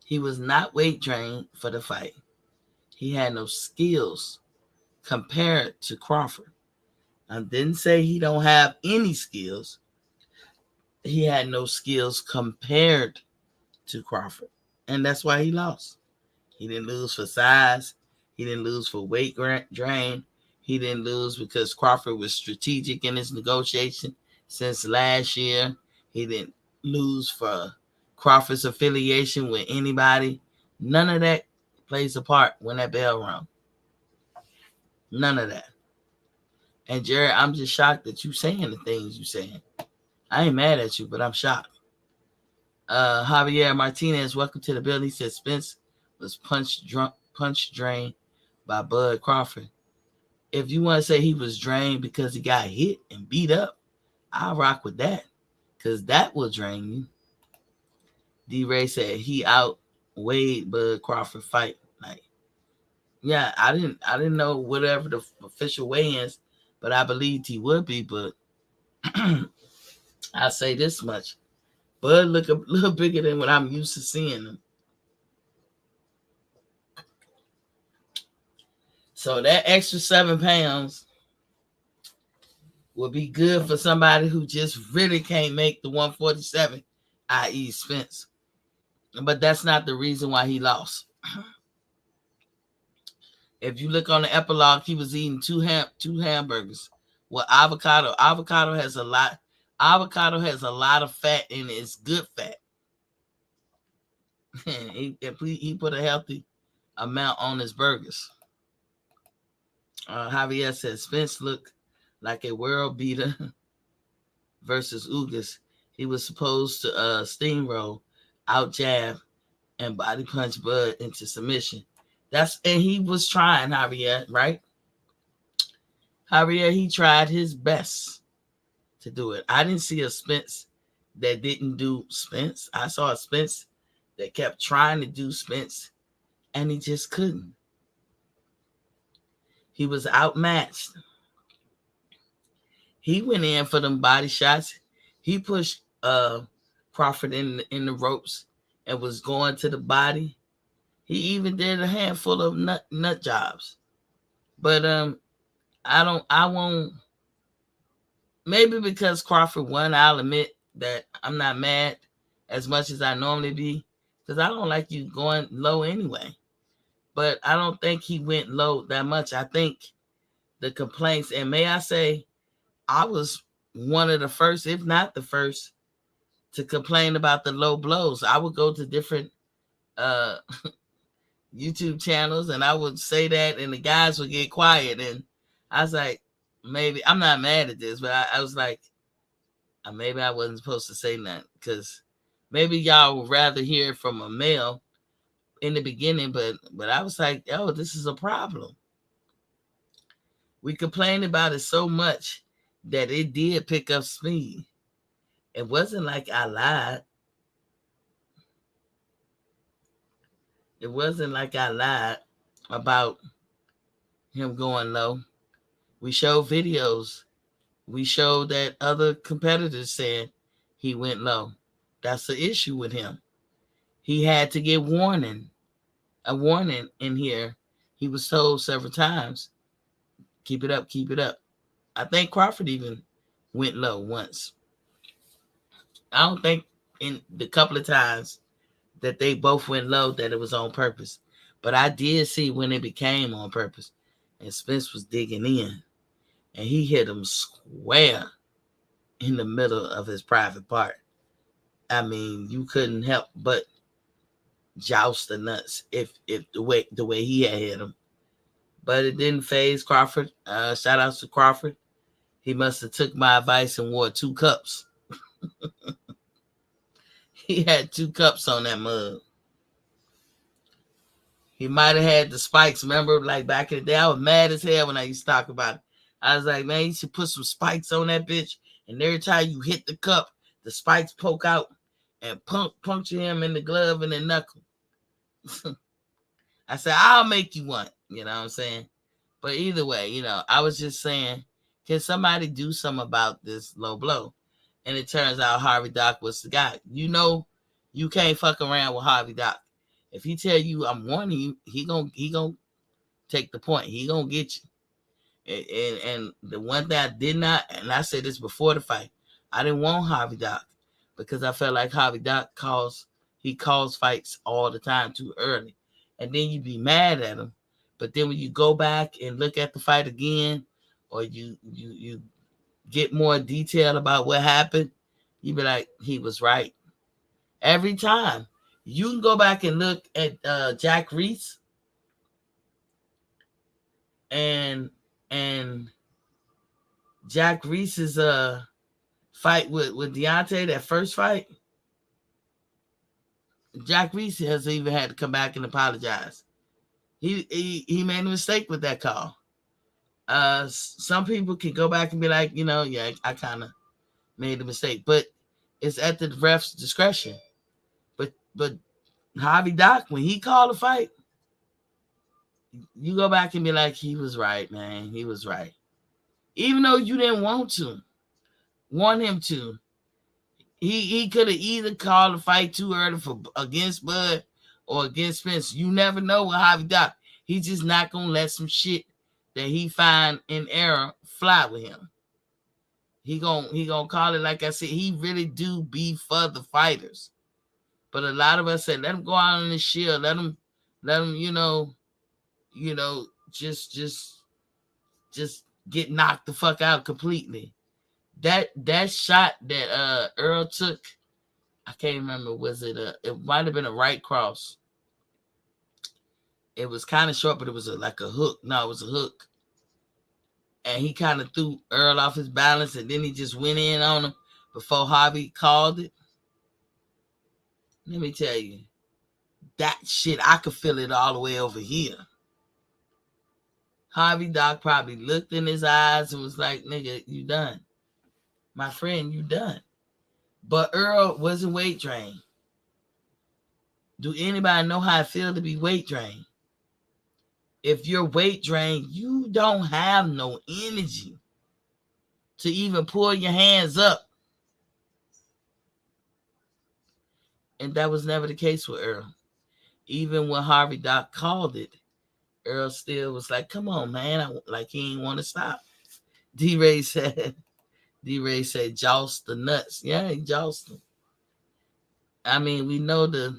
He was not weight trained for the fight. He had no skills compared to Crawford. I didn't say he don't have any skills. He had no skills compared to Crawford. And that's why he lost. He didn't lose for size. He didn't lose for weight drain. He didn't lose because Crawford was strategic in his negotiation since last year. He didn't lose for Crawford's affiliation with anybody. None of that plays a part when that bell rung. None of that. And Jerry, I'm just shocked that you saying the things you saying. I ain't mad at you, but I'm shocked. Javier Martinez, welcome to the building. He said Spence was punch drained by Bud Crawford. If you want to say he was drained because he got hit and beat up, I'll rock with that. Because that will drain you. D-Ray said he outweighed Bud Crawford fight night. Yeah, I didn't know whatever the official weigh-ins, but I believed he would be. But I'll say this much. Bud look a little bigger than what I'm used to seeing him. So that extra 7 pounds will be good for somebody who just really can't make the 147, i.e. Spence. But that's not the reason why he lost. If you look on the epilogue, he was eating two hamburgers with avocado. Avocado has a lot of fat in it. It's good fat. he put a healthy amount on his burgers. Javier says Spence looked like a world beater versus Ugas. He was supposed to steamroll, out jab, and body punch Bud into submission. And he was trying, Javier, right? Javier, he tried his best to do it. I didn't see a Spence that didn't do Spence. I saw a Spence that kept trying to do Spence, and he just couldn't. He was outmatched. He went in for them body shots. He pushed Crawford in the ropes and was going to the body. He even did a handful of nut jobs. But I won't. Maybe because Crawford won, I'll admit that I'm not mad as much as I normally be, because I don't like you going low anyway. But I don't think he went low that much. I think the complaints, and may I say, I was one of the first, if not the first, to complain about the low blows. I would go to different uh, YouTube channels and I would say that, and the guys would get quiet. And I was like, maybe I'm not mad at this, but I was like, maybe I wasn't supposed to say that, because maybe y'all would rather hear from a male in the beginning. But I was like, oh, this is a problem. We complained about it so much that it did pick up speed. It wasn't like I lied. It wasn't like I lied about him going low. We showed videos. We showed that other competitors said he went low. That's the issue with him. He had to get a warning in here. He was told several times, keep it up, keep it up. I think Crawford even went low once. I don't think in the couple of times that they both went low that it was on purpose. But I did see when it became on purpose. And Spence was digging in. And he hit him square in the middle of his private part. I mean, you couldn't help but joust the nuts if the way he had hit him. But it didn't phase Crawford. Shout out to Crawford. He must have took my advice and wore 2 cups. He had 2 cups on that mug. He might have had the spikes. Remember, like back in the day, I was mad as hell when I used to talk about it. I was like, man, you should put some spikes on that bitch. And every time you hit the cup, the spikes poke out and puncture him in the glove and the knuckle. I said, I'll make you one. You know what I'm saying? But either way, I was just saying, can somebody do something about this low blow? And it turns out Harvey Doc was the guy. You can't fuck around with Harvey Doc. If he tell you I'm warning you, he gonna take the point. He gonna get you. And the one thing I did not, and I said this before the fight, I didn't want Harvey Doc because I felt like Harvey Doc calls fights all the time too early. And then you be mad at him. But then when you go back and look at the fight again, or you get more detail about what happened, you be like, he was right. Every time. You can go back and look at Jack Reese and Jack Reese's fight with Deontay, that first fight. Jack Reese has even had to come back and apologize. He made a mistake with that call. Some people can go back and be like, yeah, I kind of made a mistake, but it's at the ref's discretion. But Harvey Doc, when he called a fight, you go back and be like, he was right, man. He was right. Even though you didn't want him to. He could have either called a fight too early against Bud or against Spence. You never know with Harvey Doc. He's just not gonna let some shit that he find in error fly with him. He gonna call it, like I said, he really do be for the fighters. But a lot of us said, let him go out on the shield. Let him, just get knocked the fuck out completely. That shot that Errol took, I can't remember, it might have been a right cross. It was kind of short, but it was like a hook. No, it was a hook. And he kind of threw Errol off his balance, and then he just went in on him before Harvey called it. Let me tell you, that shit, I could feel it all the way over here. Harvey Doc probably looked in his eyes and was like, nigga, you done. My friend, you done. But Errol wasn't weight drained. Do anybody know how it feels to be weight drained? If you're weight drained, you don't have no energy to even pull your hands up. And that was never the case with Errol. Even when Harvey Doc called it, Earl still was like, "Come on, man!" Like he ain't want to stop. D-Ray said, "D-Ray said, joust the nuts." Yeah, he joust them. I mean, we know the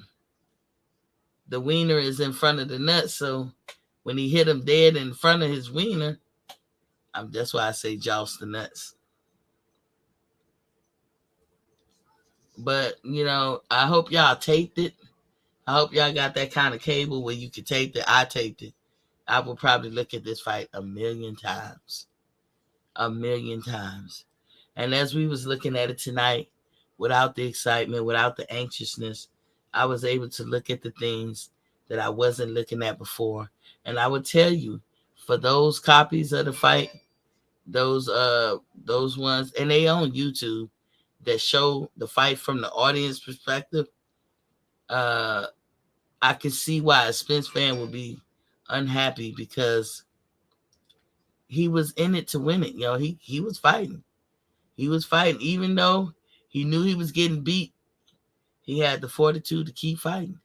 wiener is in front of the nuts, so when he hit him dead in front of his wiener, that's why I say joust the nuts. But I hope y'all taped it. I hope y'all got that kind of cable where you could tape it. I taped it. I will probably look at this fight a million times. A million times. And as we was looking at it tonight, without the excitement, without the anxiousness, I was able to look at the things that I wasn't looking at before. And I would tell you, for those copies of the fight, those ones, and they on YouTube, that show the fight from the audience perspective, I can see why a Spence fan would be unhappy, because he was in it to win it. He was fighting. He was fighting. Even though he knew he was getting beat, he had the fortitude to keep fighting.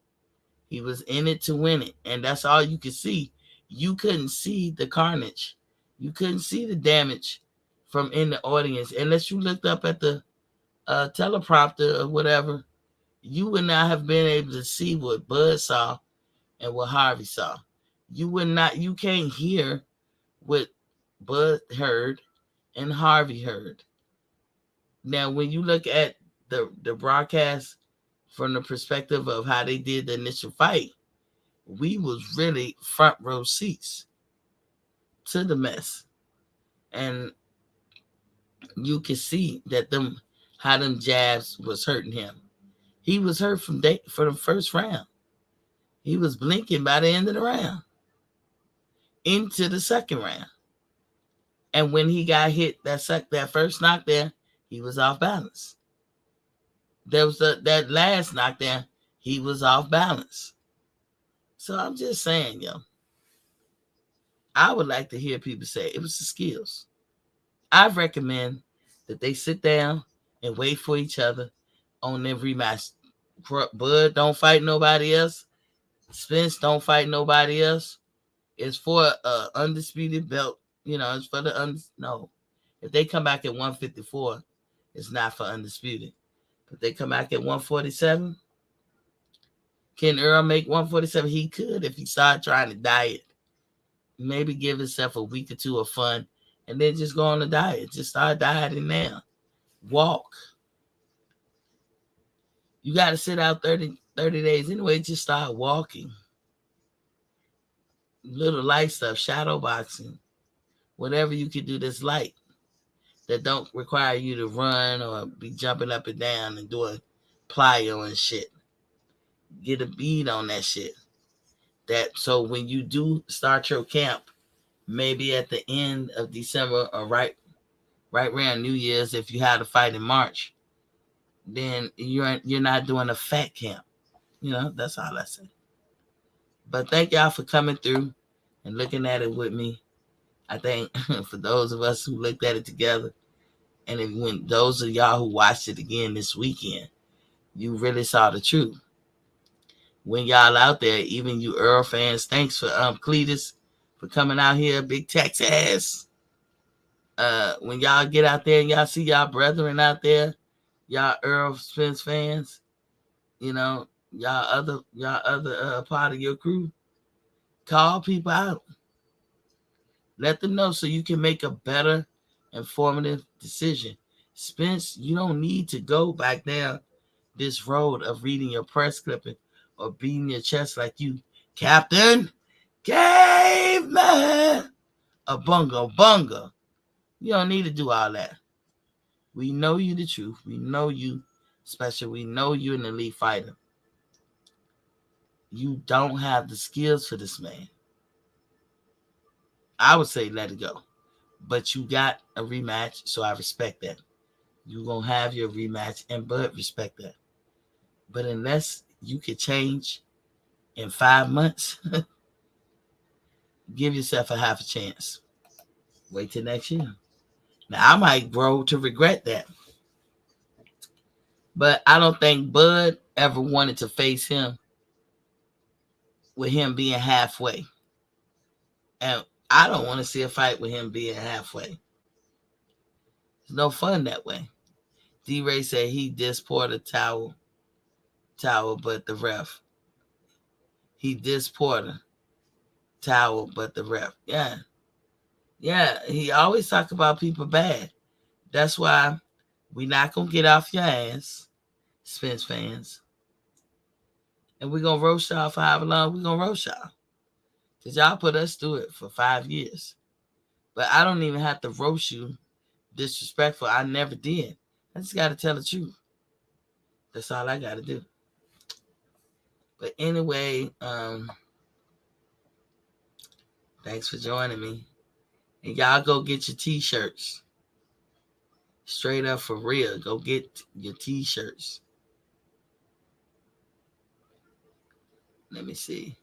He was in it to win it. And that's all you could see. You couldn't see the carnage. You couldn't see the damage from in the audience. Unless you looked up at the teleprompter or whatever, you would not have been able to see what Bud saw and what Harvey saw. You can't hear what Bud heard and Harvey heard. Now, when you look at the broadcast from the perspective of how they did the initial fight, we was really front row seats to the mess. And you could see that how them jabs was hurting him. He was hurt for the first round. He was blinking by the end of the round into the second round. And when he got hit that first knockdown, he was off balance. There was that last knockdown, he was off balance. So I'm just saying, I would like to hear people say it was the skills. I recommend that they sit down and wait for each other on their rematch. Bud don't fight nobody else. Spence don't fight nobody else. It's for a undisputed belt. It's for no. If they come back at 154, it's not for undisputed. If they come back at 147, can Earl make 147? He could if he started trying to diet. Maybe give himself a week or two of fun and then just go on a diet. Just start dieting now. Walk. You got to sit out 30 days anyway. Just start walking. Little light stuff, shadow boxing, whatever you can do that's light, that don't require you to run or be jumping up and down and doing plyo and shit. Get a bead on that shit. So when you do start your camp, maybe at the end of December or right around New Year's, if you had a fight in March, then you're not doing a fat camp. That's all I say. But thank y'all for coming through and looking at it with me. I think for those of us who looked at it together, and when those of y'all who watched it again this weekend, you really saw the truth. When y'all out there, even you Earl fans, thanks for Cletus for coming out here, Big Texas. When y'all get out there and y'all see y'all brethren out there, y'all Errol Spence fans, y'all other part of your crew, call people out. Let them know so you can make a better, informative decision. Spence, you don't need to go back down this road of reading your press clipping or beating your chest like you, Captain Caveman, a bunga. You don't need to do all that. We know you the truth. We know you special. We know you an elite fighter. You don't have the skills for this man. I would say let it go. But you got a rematch, so I respect that. You're going to have your rematch, and Bud respect that. But unless you could change in 5 months, give yourself a half a chance. Wait till next year. Now, I might grow to regret that. But I don't think Bud ever wanted to face him with him being halfway. And I don't want to see a fight with him being halfway. It's no fun that way. D-Ray said he dissed Porter towel, but the ref. He dissed Porter towel, but the ref. Yeah. Yeah, he always talk about people bad. That's why we not going to get off your ass, Spence fans. And we're going to roast y'all for however long we're going to roast y'all. Because y'all put us through it for 5 years. But I don't even have to roast you disrespectful. I never did. I just got to tell the truth. That's all I got to do. But anyway, thanks for joining me. And y'all go get your t-shirts. Straight up for real. Go get your t-shirts. Let me see.